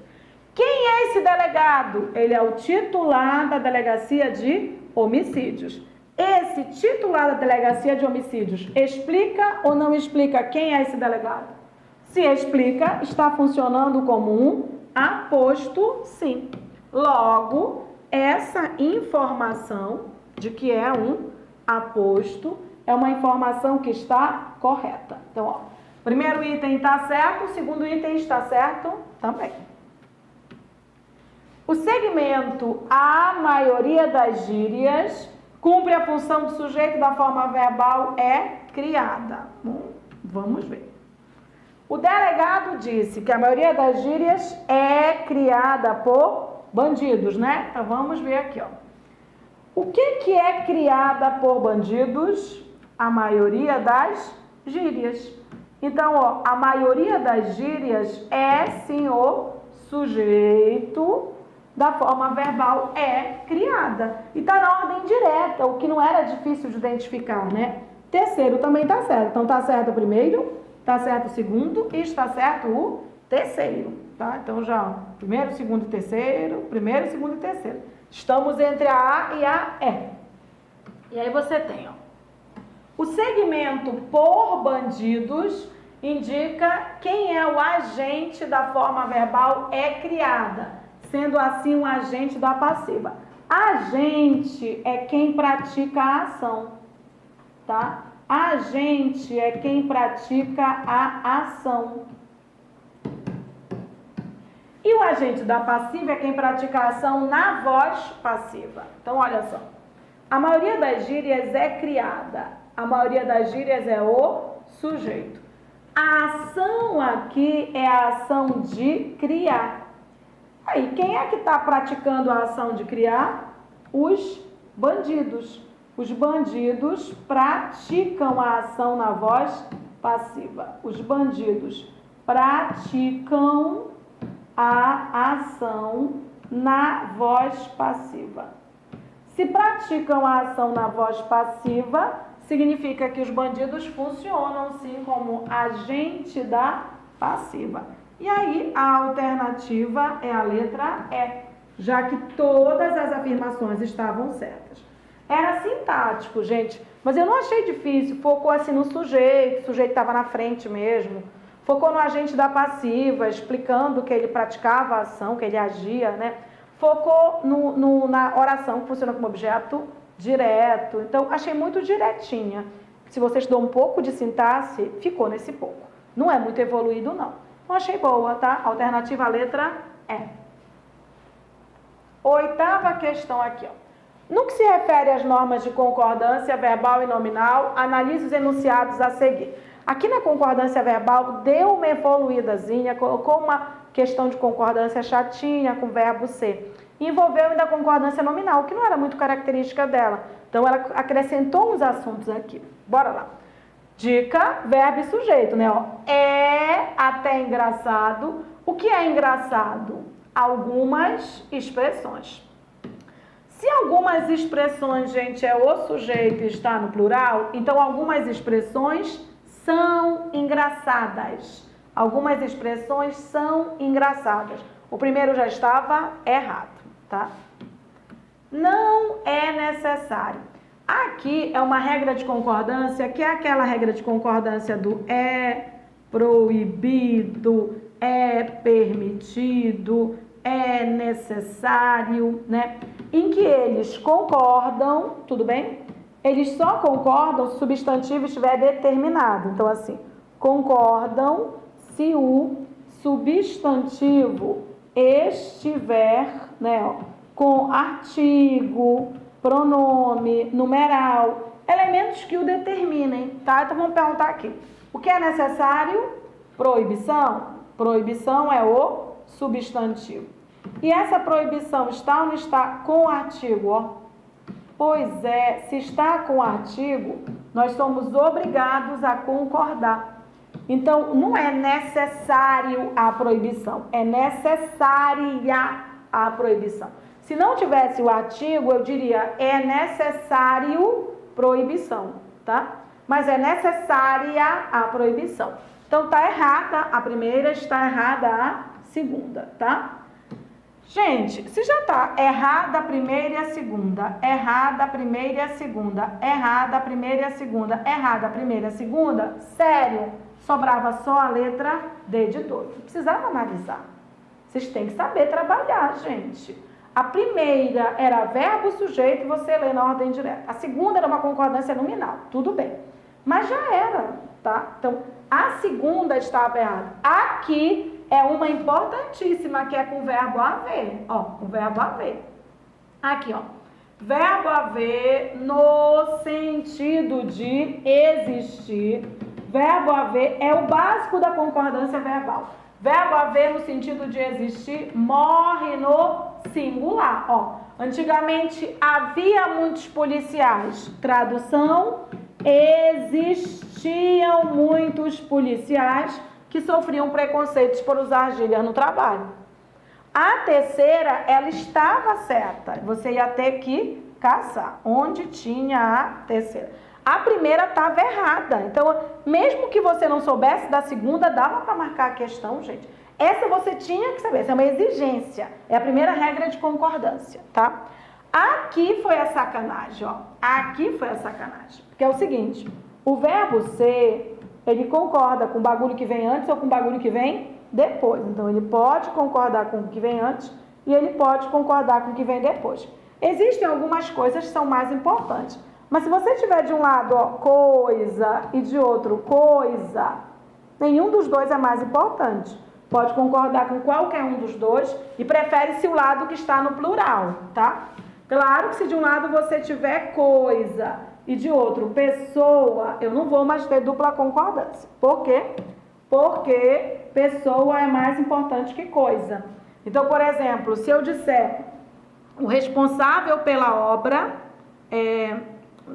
Quem é esse delegado? Ele é o titular da Delegacia de Homicídios. Esse titular da Delegacia de Homicídios explica ou não explica quem é esse delegado? Se explica, está funcionando como um aposto, sim. Logo, essa informação de que é um aposto é uma informação que está correta. Então, ó, primeiro item está certo, o segundo item está certo também. O segmento a maioria das gírias cumpre a função do sujeito da forma verbal é criada. Bom, vamos ver. O delegado disse que a maioria das gírias é criada por bandidos, né? Então, vamos ver aqui, ó. O que é criada por bandidos? A maioria das gírias. Então, ó, a maioria das gírias é, sim, o sujeito da forma verbal é criada. E está na ordem direta, o que não era difícil de identificar, né? Terceiro também está certo. Então, está certo o primeiro, está certo o segundo e está certo o terceiro, tá? Então, já, primeiro, segundo e terceiro, primeiro, segundo e terceiro. Estamos entre a A e a E. E aí você tem, ó. O segmento por bandidos indica quem é o agente da forma verbal é criada, sendo assim um agente da passiva. Agente é quem pratica a ação, tá? Agente é quem pratica a ação. E o agente da passiva é quem pratica a ação na voz passiva. Então, olha só. A maioria das gírias é criada. A maioria das gírias é o sujeito. A ação aqui é a ação de criar. Aí, quem é que está praticando a ação de criar? Os bandidos. Os bandidos praticam a ação na voz passiva. Os bandidos praticam a ação na voz passiva. Se praticam a ação na voz passiva, significa que os bandidos funcionam sim como agente da passiva. E aí a alternativa é a letra E, já que todas as afirmações estavam certas. Era sintático, gente, mas eu não achei difícil, focou assim no sujeito, o sujeito estava na frente mesmo, focou no agente da passiva, explicando que ele praticava a ação, que ele agia, né? Focou na oração, que funciona como objeto direto. Então, achei muito direitinha. Se você estudou um pouco de sintaxe, ficou nesse pouco. Não é muito evoluído, não. Então, achei boa, tá? Alternativa letra E. Oitava questão aqui, ó. No que se refere às normas de concordância verbal e nominal, analise os enunciados a seguir. Aqui na concordância verbal, deu uma evoluídazinha, colocou uma questão de concordância chatinha com o verbo ser. Envolveu ainda a concordância nominal, que não era muito característica dela. Então, ela acrescentou uns assuntos aqui. Bora lá. Dica, verbo e sujeito, né? Ó, é até engraçado. O que é engraçado? Algumas expressões. Se algumas expressões, gente, é o sujeito e está no plural, então algumas expressões são engraçadas. Algumas expressões são engraçadas. O primeiro já estava errado, tá? Não é necessário. Aqui é uma regra de concordância, que é aquela regra de concordância do é proibido, é permitido, é necessário, né? Em que eles concordam, tudo bem? Eles só concordam se o substantivo estiver determinado. Então, assim, concordam se o substantivo estiver, né, ó, com artigo, pronome, numeral, elementos que o determinem, tá? Então, vamos perguntar aqui. O que é necessário? Proibição. Proibição é o substantivo. E essa proibição está ou não está com o artigo, ó? Pois é, se está com o artigo, nós somos obrigados a concordar. Então, não é necessário a proibição, é necessária a proibição. Se não tivesse o artigo, eu diria é necessário proibição, tá? Mas é necessária a proibição. Então, tá errada a primeira, está errada a segunda, tá? Gente, se já tá errada a primeira e a segunda, errada a primeira e a segunda, errada a primeira e a segunda, errada a primeira e a segunda, sério, sobrava só a letra D de doido. Não precisava analisar. Vocês têm que saber trabalhar, gente. A primeira era verbo, sujeito, você lê na ordem direta. A segunda era uma concordância nominal, tudo bem. Mas já era, tá? Então, a segunda estava errada. Aqui é uma importantíssima, que é com o verbo haver. Ó, o verbo haver. Aqui, ó. Verbo haver no sentido de existir. Verbo haver é o básico da concordância verbal. Verbo haver no sentido de existir morre no singular. Ó, antigamente havia muitos policiais. Tradução: existiam muitos policiais que sofriam preconceitos por usar gíria no trabalho. A terceira, ela estava certa. Você ia ter que caçar onde tinha a terceira. A primeira estava errada. Então, mesmo que você não soubesse da segunda, dava para marcar a questão, gente. Essa você tinha que saber. Essa é uma exigência. É a primeira regra de concordância, tá? Aqui foi a sacanagem, ó. Aqui foi a sacanagem. Porque é o seguinte, o verbo ser, ele concorda com o bagulho que vem antes ou com o bagulho que vem depois. Então, ele pode concordar com o que vem antes e ele pode concordar com o que vem depois. Existem algumas coisas que são mais importantes. Mas se você tiver de um lado, ó, coisa e de outro coisa, nenhum dos dois é mais importante. Pode concordar com qualquer um dos dois e prefere-se o lado que está no plural, tá? Claro que se de um lado você tiver coisa e de outro pessoa, eu não vou mais ter dupla concordância. Por quê? Porque pessoa é mais importante que coisa. Então, por exemplo, se eu disser o responsável pela obra,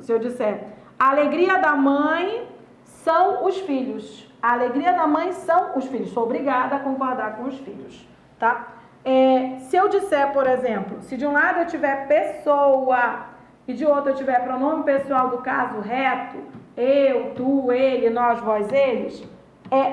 se eu disser a alegria da mãe são os filhos. A alegria da mãe são os filhos. Sou obrigada a concordar com os filhos, tá? Se eu disser, por exemplo, se de um lado eu tiver pessoa e de outro eu tiver pronome pessoal do caso reto, eu, tu, ele, nós, vós, eles,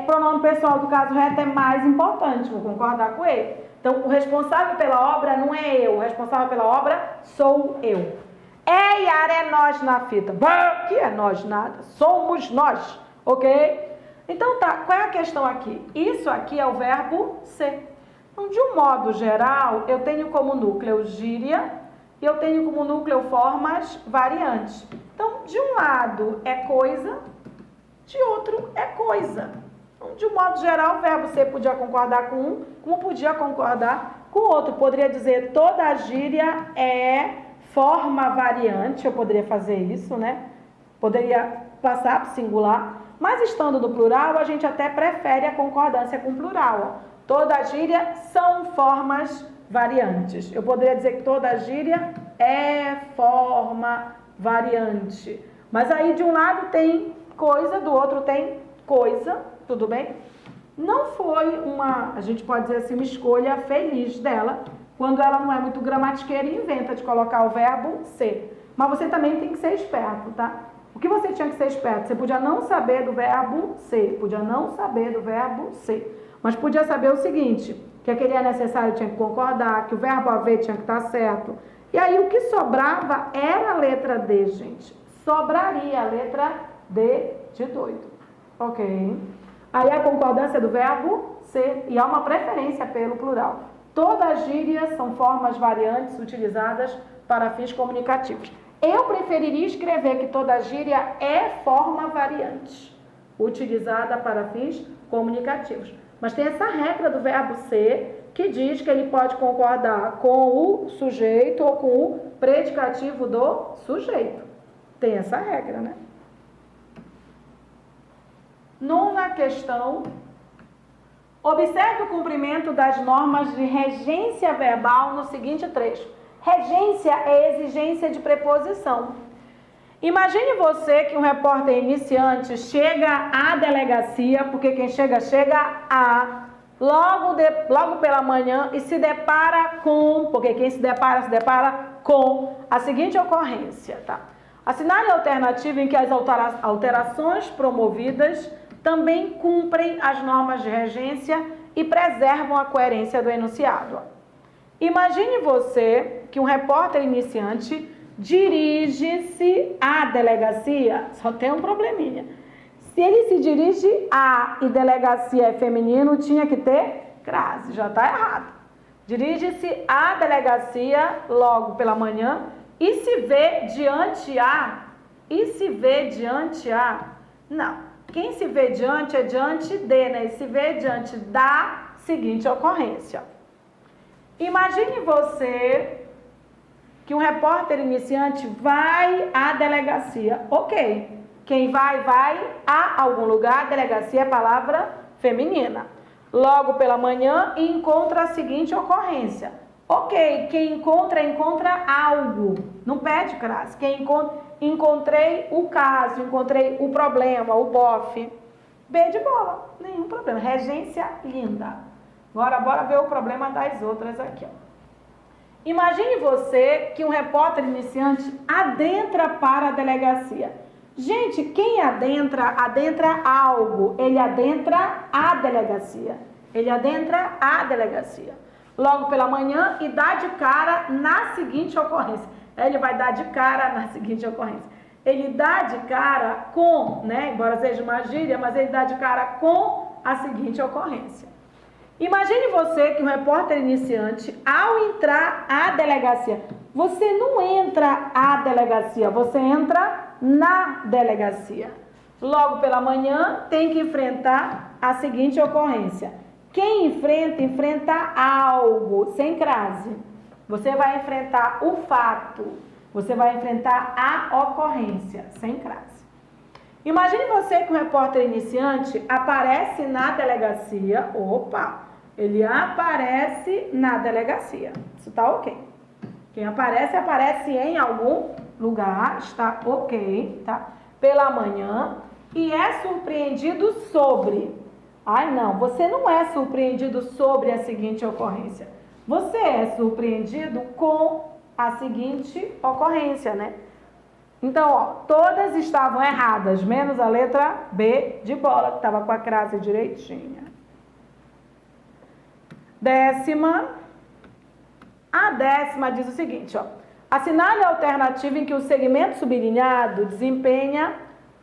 pronome pessoal do caso reto é mais importante, vou concordar com ele. Então, o responsável pela obra não é eu, o responsável pela obra sou eu. Yara, é nós na fita. Bah, que é nós nada, somos nós, ok? Então tá, qual é a questão aqui? Isso aqui é o verbo ser. Então, de um modo geral, eu tenho como núcleo gíria e eu tenho como núcleo formas variantes. Então, de um lado é coisa, de outro é coisa. Então, de um modo geral, o verbo ser podia concordar com um, como podia concordar com o outro. Poderia dizer toda gíria é forma variante, eu poderia fazer isso, né? Poderia passar para o singular, mas estando no plural, a gente até prefere a concordância com o plural. Toda gíria são formas variantes. Eu poderia dizer que toda gíria é forma variante. Mas aí de um lado tem coisa, do outro tem coisa, tudo bem? Não foi a gente pode dizer assim, uma escolha feliz dela, quando ela não é muito gramatiqueira e inventa de colocar o verbo ser. Mas você também tem que ser esperto, tá? O que você tinha que ser esperto? Você podia não saber do verbo ser, podia não saber do verbo ser. Mas podia saber o seguinte, que aquele é necessário tinha que concordar, que o verbo haver tinha que estar certo. E aí o que sobrava era a letra D, gente. Sobraria a letra D de doido. Ok? Aí a concordância do verbo ser, e há uma preferência pelo plural. Todas as gírias são formas variantes utilizadas para fins comunicativos. Eu preferiria escrever que toda gíria é forma variante, utilizada para fins comunicativos. Mas tem essa regra do verbo ser, que diz que ele pode concordar com o sujeito ou com o predicativo do sujeito. Tem essa regra, né? Nona questão. Observe o cumprimento das normas de regência verbal no seguinte trecho. Regência é exigência de preposição. Imagine você que um repórter iniciante chega à delegacia, porque quem chega logo pela manhã e se depara com, porque quem se depara com a seguinte ocorrência, tá? Assinale a alternativa em que as alterações promovidas também cumprem as normas de regência e preservam a coerência do enunciado. Imagine você que um repórter iniciante dirige-se à delegacia, só tem um probleminha. Se ele se dirige a e delegacia é feminino, tinha que ter crase, já está errado. Dirige-se à delegacia logo pela manhã e se vê diante a, não. Quem se vê diante é diante de, né? E se vê diante da seguinte ocorrência. Imagine você que um repórter iniciante vai à delegacia. Ok. Quem vai a algum lugar, delegacia é palavra feminina. Logo pela manhã e encontra a seguinte ocorrência. Ok, quem encontra algo. Não pede crase. Quem encontrei o caso, encontrei o problema, o bofe. B de bola, nenhum problema. Regência linda. Agora, bora ver o problema das outras aqui, ó. Imagine você que um repórter iniciante adentra para a delegacia. Gente, quem adentra algo. Ele adentra a delegacia. Logo pela manhã e dá de cara na seguinte ocorrência. Ele vai dar de cara na seguinte ocorrência. Ele dá de cara com, né? Embora seja uma gíria, mas ele dá de cara com a seguinte ocorrência. Imagine você que um repórter iniciante, ao entrar à delegacia, você não entra à delegacia, você entra na delegacia. Logo pela manhã, tem que enfrentar a seguinte ocorrência. Quem enfrenta algo, sem crase. Você vai enfrentar o fato, você vai enfrentar a ocorrência, sem crase. Imagine você que um repórter iniciante aparece na delegacia, ele aparece na delegacia, isso tá ok. Quem aparece em algum lugar, está ok, tá? Pela manhã, e é surpreendido sobre. Ai, não, você não é surpreendido sobre a seguinte ocorrência. Você é surpreendido com a seguinte ocorrência, né? Então, ó, todas estavam erradas, menos a letra B de bola, que estava com a crase direitinha. A décima diz o seguinte, ó. Assinale a alternativa em que o segmento sublinhado desempenha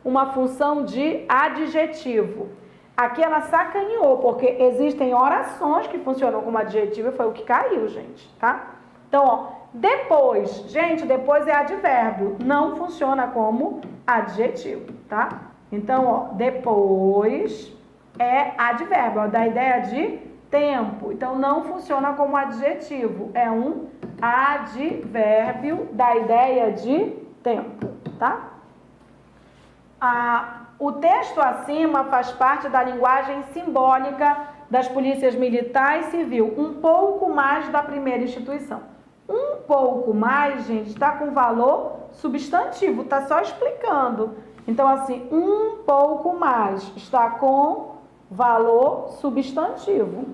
uma função de adjetivo. Aqui ela sacaneou, porque existem orações que funcionam como adjetivo e foi o que caiu, gente, tá? Então, ó, depois, gente, depois é advérbio, não funciona como adjetivo, tá? Então, ó, depois é advérbio, ó, da ideia de tempo. Então, não funciona como adjetivo, é um advérbio da ideia de tempo, tá? O texto acima faz parte da linguagem simbólica das polícias militar e civil, um pouco mais da primeira instituição. Um pouco mais, gente, está com valor substantivo, está só explicando. Então, assim, um pouco mais está com valor substantivo.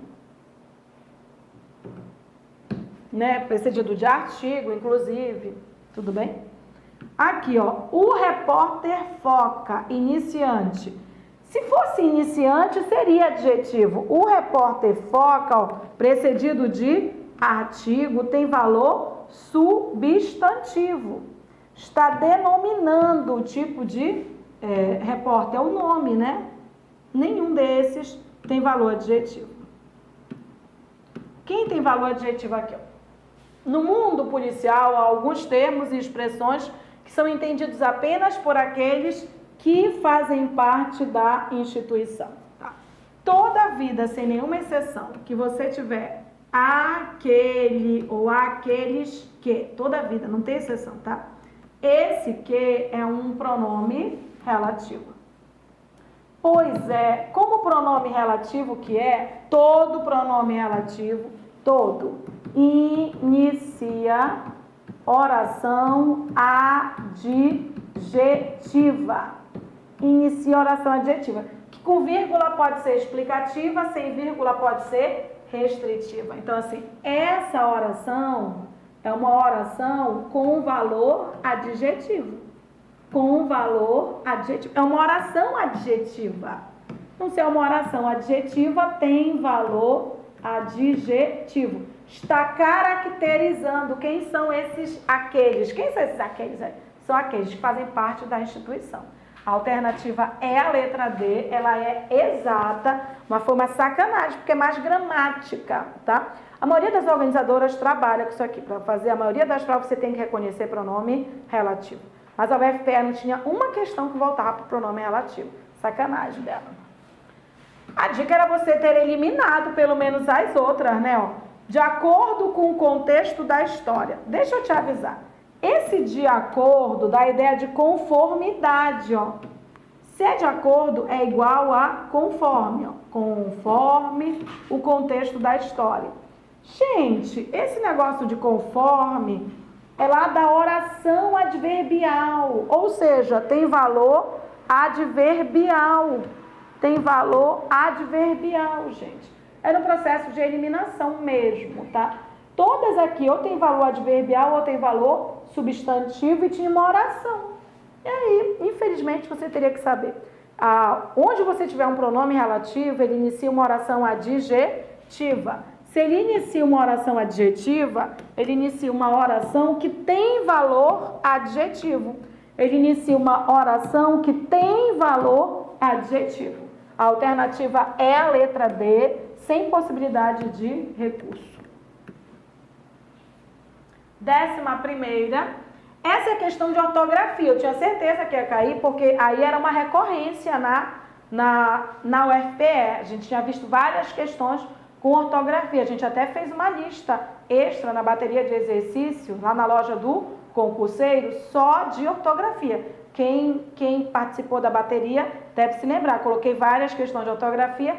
Né? Precedido de artigo, inclusive. Tudo bem? Aqui, ó, o repórter foca, iniciante. Se fosse iniciante, seria adjetivo. O repórter foca, ó, precedido de artigo, tem valor substantivo. Está denominando o tipo de repórter, é o nome, né? Nenhum desses tem valor adjetivo. Quem tem valor adjetivo aqui? Ó? No mundo policial, há alguns termos e expressões que são entendidos apenas por aqueles que fazem parte da instituição. Tá? Toda a vida, sem nenhuma exceção, que você tiver aquele ou aqueles que, toda a vida, não tem exceção, tá? Esse que é um pronome relativo. Pois é, como pronome relativo que é, todo pronome relativo, todo, inicia oração adjetiva. Inicia oração adjetiva. Que com vírgula pode ser explicativa, sem vírgula pode ser restritiva. Então, assim, essa oração é uma oração com valor adjetivo. Com valor adjetivo. É uma oração adjetiva. Então, se é uma oração adjetiva, tem valor adjetivo. Está caracterizando quem são esses aqueles. Quem são esses aqueles? São aqueles que fazem parte da instituição. A alternativa é a letra D, ela é exata, mas foi uma sacanagem, porque é mais gramática, tá? A maioria das organizadoras trabalha com isso aqui. Para fazer a maioria das provas, você tem que reconhecer pronome relativo. Mas a UFPE não tinha uma questão que voltava para o pronome relativo. Sacanagem dela. A dica era você ter eliminado pelo menos as outras, né? Ó, de acordo com o contexto da história. Deixa eu te avisar. Esse de acordo dá a ideia de conformidade, ó. Se é de acordo, é igual a conforme, ó. Conforme o contexto da história. Gente, esse negócio de conforme é lá da oração adverbial. Ou seja, tem valor adverbial. Tem valor adverbial, gente. É no processo de eliminação mesmo, tá? Todas aqui ou tem valor adverbial ou tem valor substantivo e tinha uma oração. E aí, infelizmente, você teria que saber. Onde você tiver um pronome relativo, ele inicia uma oração adjetiva. Se ele inicia uma oração adjetiva, ele inicia uma oração que tem valor adjetivo. Ele inicia uma oração que tem valor adjetivo. A alternativa é a letra D, sem possibilidade de recurso. 11ª, essa é a questão de ortografia. Eu tinha certeza que ia cair, porque aí era uma recorrência na UFPE. A gente tinha visto várias questões com ortografia. A gente até fez uma lista extra na bateria de exercício, lá na loja do concurseiro, só de ortografia. Quem participou da bateria deve se lembrar. Coloquei várias questões de ortografia,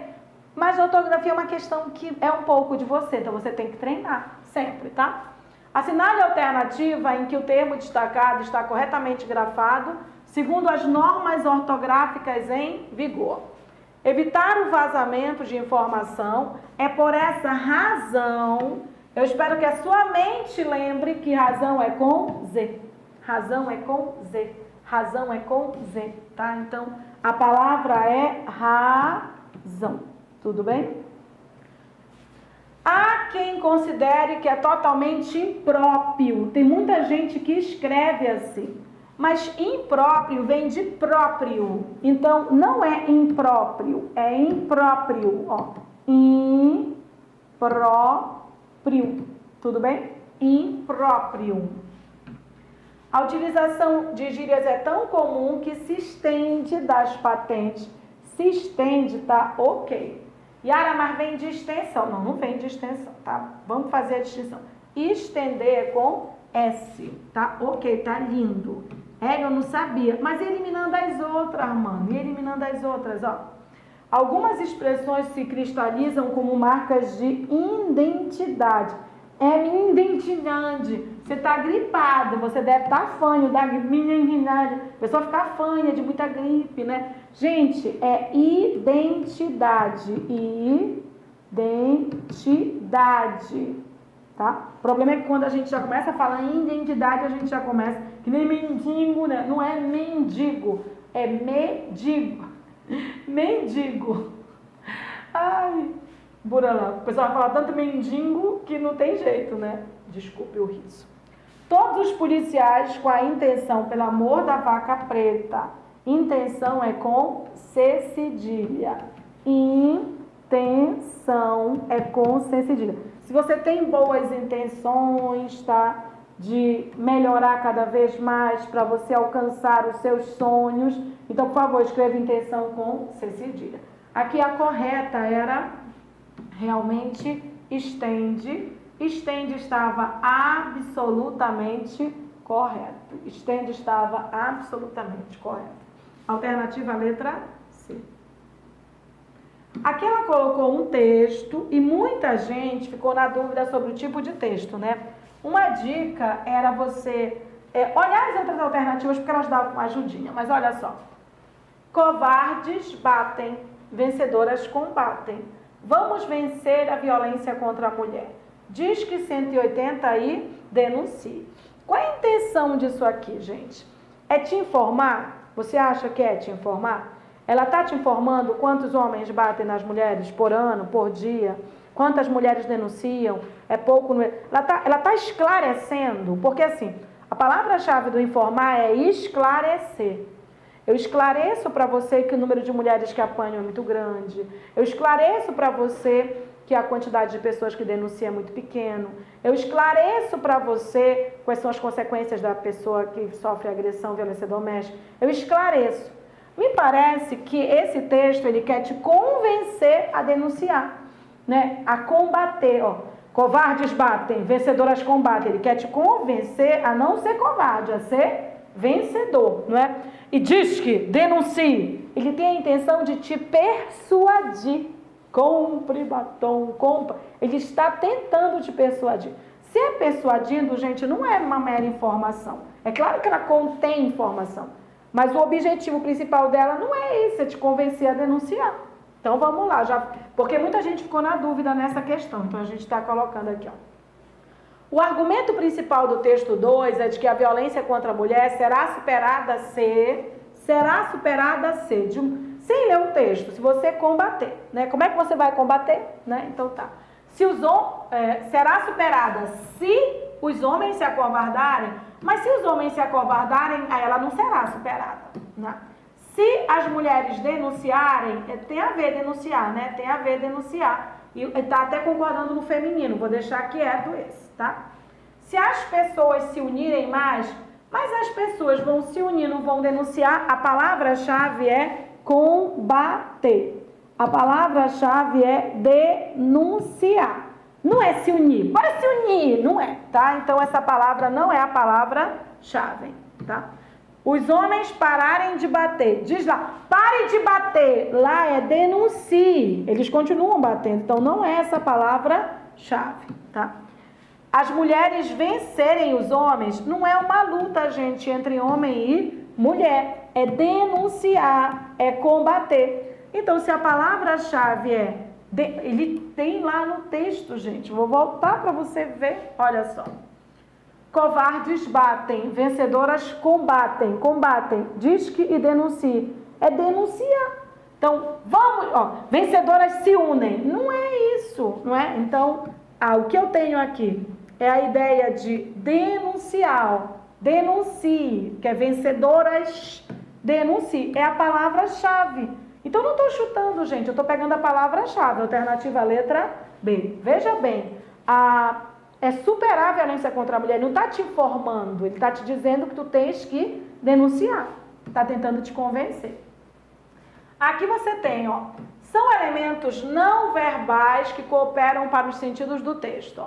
mas a ortografia é uma questão que é um pouco de você, então você tem que treinar sempre, tá? Assinale a alternativa em que o termo destacado está corretamente grafado, segundo as normas ortográficas em vigor. Evitar o vazamento de informação é por essa razão. Eu espero que a sua mente lembre que razão é com Z. Razão é com Z. Razão é com Z, tá? Então, a palavra é razão. Tudo bem? Há quem considere que é totalmente impróprio. Tem muita gente que escreve assim. Mas impróprio vem de próprio. Então, não é impróprio, é impróprio. Ó. Impróprio. Tudo bem? Impróprio. A utilização de gírias é tão comum que se estende das patentes. Se estende, tá? Ok. Yara, mas vem de extensão. Não, não vem de extensão, tá? Vamos fazer a distinção. Estender é com S, tá? Ok, tá lindo. Eu não sabia, mas eliminando as outras, mano. E eliminando as outras, ó. Algumas expressões se cristalizam como marcas de identidade. É minha identidade. Você está gripado, você deve estar fanho da minha identidade. A pessoa fica fanha de muita gripe, né? Gente, é identidade. Identidade. Tá? O problema é que quando a gente já começa a falar em identidade, a gente já começa, que nem mendigo, né? Não é mendigo, é medigo. Mendigo. Ai, buralão. O pessoal fala tanto mendigo que não tem jeito, né? Desculpe o riso. Todos os policiais com a intenção, pelo amor da vaca preta. Intenção é com C cedilha. Intenção é com C cedilha. Se você tem boas intenções, tá? De melhorar cada vez mais para você alcançar os seus sonhos, então, por favor, escreva intenção com C cedilha. Aqui a correta era realmente estende. Estende estava absolutamente correto. Estende estava absolutamente correto. Alternativa letra C. Aqui ela colocou um texto e muita gente ficou na dúvida sobre o tipo de texto, né? Uma dica era você olhar as outras alternativas porque elas davam uma ajudinha. Mas olha só. Covardes batem, vencedoras combatem. Vamos vencer a violência contra a mulher. Diz que 180 e denuncie. Qual é a intenção disso aqui, gente? É te informar? Você acha que é te informar? Ela está te informando quantos homens batem nas mulheres por ano, por dia? Quantas mulheres denunciam? É pouco? Ela tá esclarecendo, porque assim, a palavra-chave do informar é esclarecer. Eu esclareço para você que o número de mulheres que apanham é muito grande. Eu esclareço para você que a quantidade de pessoas que denunciam é muito pequeno. Eu esclareço para você quais são as consequências da pessoa que sofre agressão, violência doméstica. Eu esclareço. Me parece que esse texto ele quer te convencer a denunciar, né? A combater, ó. Covardes batem, vencedoras combatem. Ele quer te convencer a não ser covarde, a ser vencedor, não é? E diz que denuncie. Ele tem a intenção de te persuadir. Compre batom, compra. Ele está tentando te persuadir. Se é persuadindo, gente, não é uma mera informação. É claro que ela contém informação. Mas o objetivo principal dela não é esse, é te convencer a denunciar. Então vamos lá, porque muita gente ficou na dúvida nessa questão. Então a gente está colocando aqui, ó. O argumento principal do texto 2 é de que a violência contra a mulher será superada sem ler o texto, se você combater, né? Como é que você vai combater, né? Então tá. Será superada se os homens se acovardarem, mas se os homens se acovardarem, aí ela não será superada, né? Se as mulheres denunciarem, tem a ver denunciar, né? Tem a ver denunciar. E está até concordando no feminino, vou deixar quieto esse, tá? Se as pessoas se unirem mais, mas as pessoas vão se unir, não vão denunciar, a palavra-chave é combater. A palavra-chave é denunciar. Não é se unir, bora se unir, não é, tá? Então essa palavra não é a palavra-chave, tá? Os homens pararem de bater. Diz lá, pare de bater. Lá é denuncie. Eles continuam batendo. Então, não é essa palavra-chave, tá? As mulheres vencerem os homens não é uma luta, gente, entre homem e mulher. é denunciar, é combater. Então, se a palavra-chave ele tem lá no texto, gente. Vou voltar para você ver. Olha só. Covardes batem, vencedoras combatem. Combatem, diz que e denuncie. É denunciar. Então, vamos, vencedoras se unem. Não é isso, não é? Então, o que eu tenho aqui é a ideia de denunciar. Denuncie, que é vencedoras, denuncie. É a palavra-chave. Então, não estou chutando, gente. Eu estou pegando a palavra-chave. Alternativa letra B. Veja bem, é superar a violência contra a mulher. Ele não está te informando. Ele está te dizendo que tu tens que denunciar. Está tentando te convencer. Aqui você tem, são elementos não verbais que cooperam para os sentidos do texto.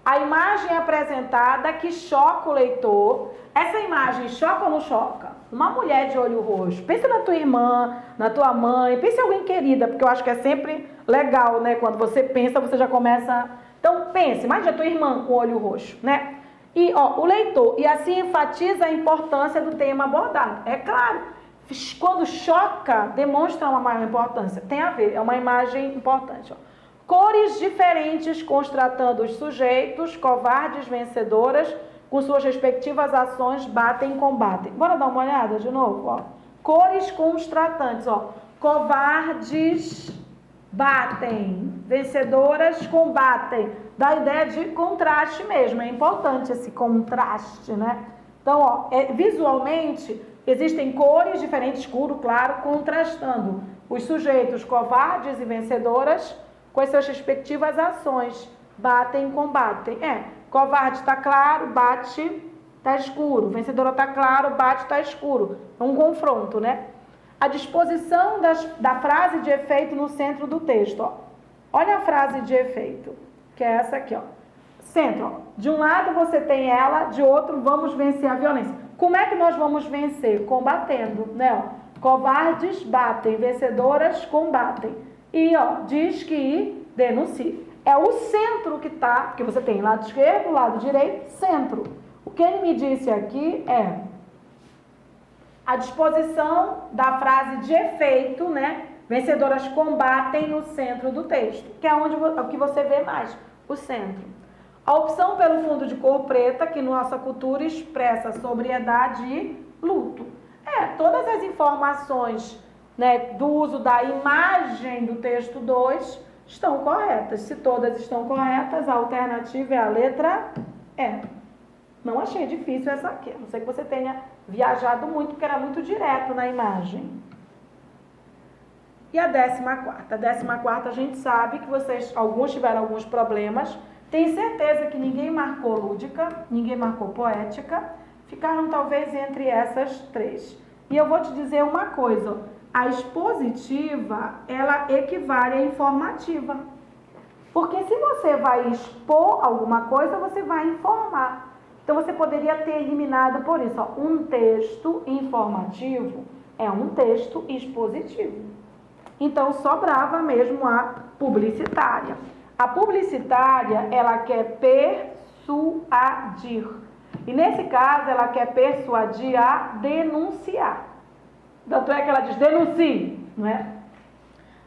A imagem apresentada que choca o leitor. Essa imagem choca ou não choca? Uma mulher de olho roxo. Pensa na tua irmã, na tua mãe, pensa em alguém querida, porque eu acho que é sempre legal, né? Quando você pensa, você já começa... Então, pense, imagina a tua irmã com olho roxo, né? E, o leitor, e assim enfatiza a importância do tema abordado. É claro. Quando choca, demonstra uma maior importância. Tem a ver, é uma imagem importante. Cores diferentes constatando os sujeitos, covardes, vencedoras, com suas respectivas ações, batem e combatem. Bora dar uma olhada de novo? Cores contrastantes. Covardes batem, vencedoras combatem. Dá a ideia de contraste mesmo. É importante esse contraste, né? Então, visualmente... Existem cores diferentes, escuro, claro, contrastando os sujeitos covardes e vencedoras com as suas respectivas ações. Batem e combatem. Covarde está claro, bate, está escuro. Vencedora está claro, bate, está escuro. É um confronto, né? A disposição da frase de efeito no centro do texto. Olha a frase de efeito, que é essa aqui. Centro. De um lado você tem ela, de outro vamos vencer a violência. Como é que nós vamos vencer? Combatendo, né? Covardes batem, vencedoras combatem. E, diz que denuncie. É o centro que está, porque você tem lado esquerdo, lado direito, centro. O que ele me disse aqui é a disposição da frase de efeito, né? Vencedoras combatem no centro do texto, que é o que você vê mais, o centro. A opção pelo fundo de cor preta, que nossa cultura expressa sobriedade e luto. Todas as informações, né, do uso da imagem do texto 2 estão corretas. Se todas estão corretas, a alternativa é a letra E. Não achei difícil essa aqui. A não ser que você tenha viajado muito, porque era muito direto na imagem. E a 14ª? A 14ª a gente sabe que alguns tiveram alguns problemas. Tenho certeza que ninguém marcou lúdica, ninguém marcou poética, ficaram talvez entre essas três. E eu vou te dizer uma coisa, a expositiva, ela equivale à informativa. Porque se você vai expor alguma coisa, você vai informar. Então você poderia ter eliminado por isso, um texto informativo é um texto expositivo. Então sobrava mesmo a publicitária. A publicitária, ela quer persuadir. E nesse caso, ela quer persuadir a denunciar. Tanto é que ela diz, denuncie, não é?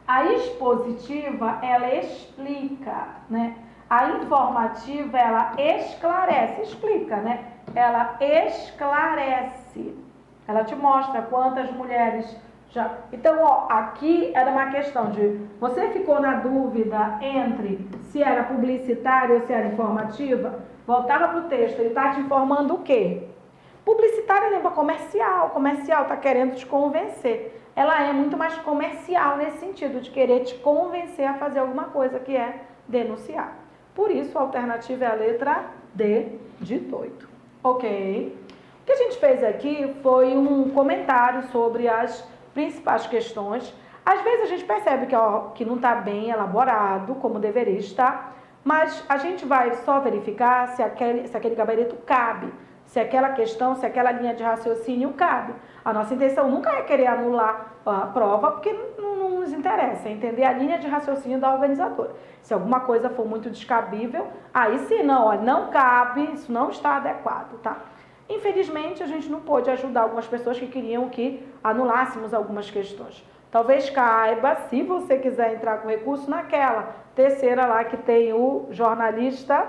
A expositiva, ela explica, né? A informativa, ela esclarece, explica, né? Ela esclarece. Ela te mostra quantas mulheres... Então, aqui era uma questão de... Você ficou na dúvida entre se era publicitária ou se era informativa? Voltava para o texto, ele está te informando o quê? Publicitária lembra comercial. Comercial está querendo te convencer. Ela é muito mais comercial nesse sentido, de querer te convencer a fazer alguma coisa, que é denunciar. Por isso, a alternativa é a letra D, de doido. Ok? O que a gente fez aqui foi um comentário sobre as principais questões. Às vezes a gente percebe que não está bem elaborado, como deveria estar, mas a gente vai só verificar se aquele gabarito cabe, se aquela questão, se aquela linha de raciocínio cabe. A nossa intenção nunca é querer anular a prova, porque não nos interessa, é entender a linha de raciocínio da organizadora. Se alguma coisa for muito descabível, aí sim, não cabe, isso não está adequado, tá? Infelizmente, a gente não pôde ajudar algumas pessoas que queriam que anulássemos algumas questões. Talvez caiba, se você quiser entrar com recurso, naquela terceira lá que tem o jornalista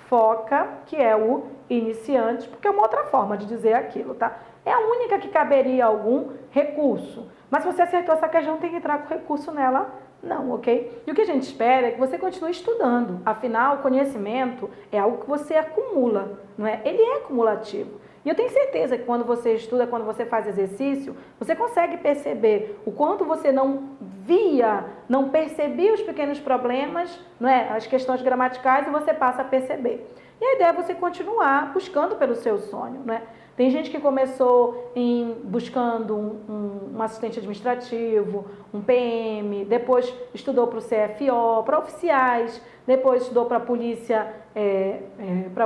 foca, que é o iniciante, porque é uma outra forma de dizer aquilo, tá? É a única que caberia algum recurso. Mas se você acertou essa questão, tem que entrar com recurso nela, não, ok? E o que a gente espera é que você continue estudando. Afinal, o conhecimento é algo que você acumula, não é? Ele é acumulativo. E eu tenho certeza que quando você estuda, quando você faz exercício, você consegue perceber o quanto você não via, não percebia os pequenos problemas, não é? As questões gramaticais, e você passa a perceber. E a ideia é você continuar buscando pelo seu sonho, não é? Tem gente que começou buscando um assistente administrativo, um PM, depois estudou para o CFO, para oficiais, depois estudou para a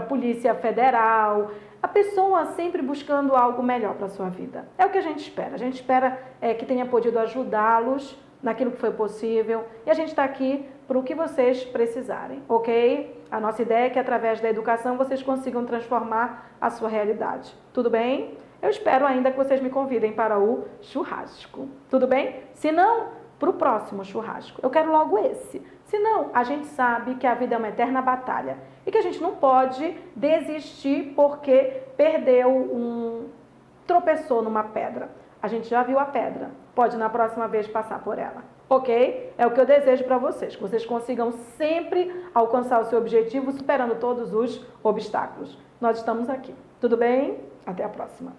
Polícia Federal. A pessoa sempre buscando algo melhor para a sua vida. É o que a gente espera. A gente espera que tenha podido ajudá-los naquilo que foi possível. E a gente está aqui para o que vocês precisarem, ok? A nossa ideia é que através da educação vocês consigam transformar a sua realidade. Tudo bem? Eu espero ainda que vocês me convidem para o churrasco. Tudo bem? Se não, para o próximo churrasco. Eu quero logo esse. Se não, a gente sabe que a vida é uma eterna batalha e que a gente não pode desistir porque tropeçou numa pedra. A gente já viu a pedra, pode na próxima vez passar por ela, ok? É o que eu desejo para vocês, que vocês consigam sempre alcançar o seu objetivo superando todos os obstáculos. Nós estamos aqui, tudo bem? Até a próxima.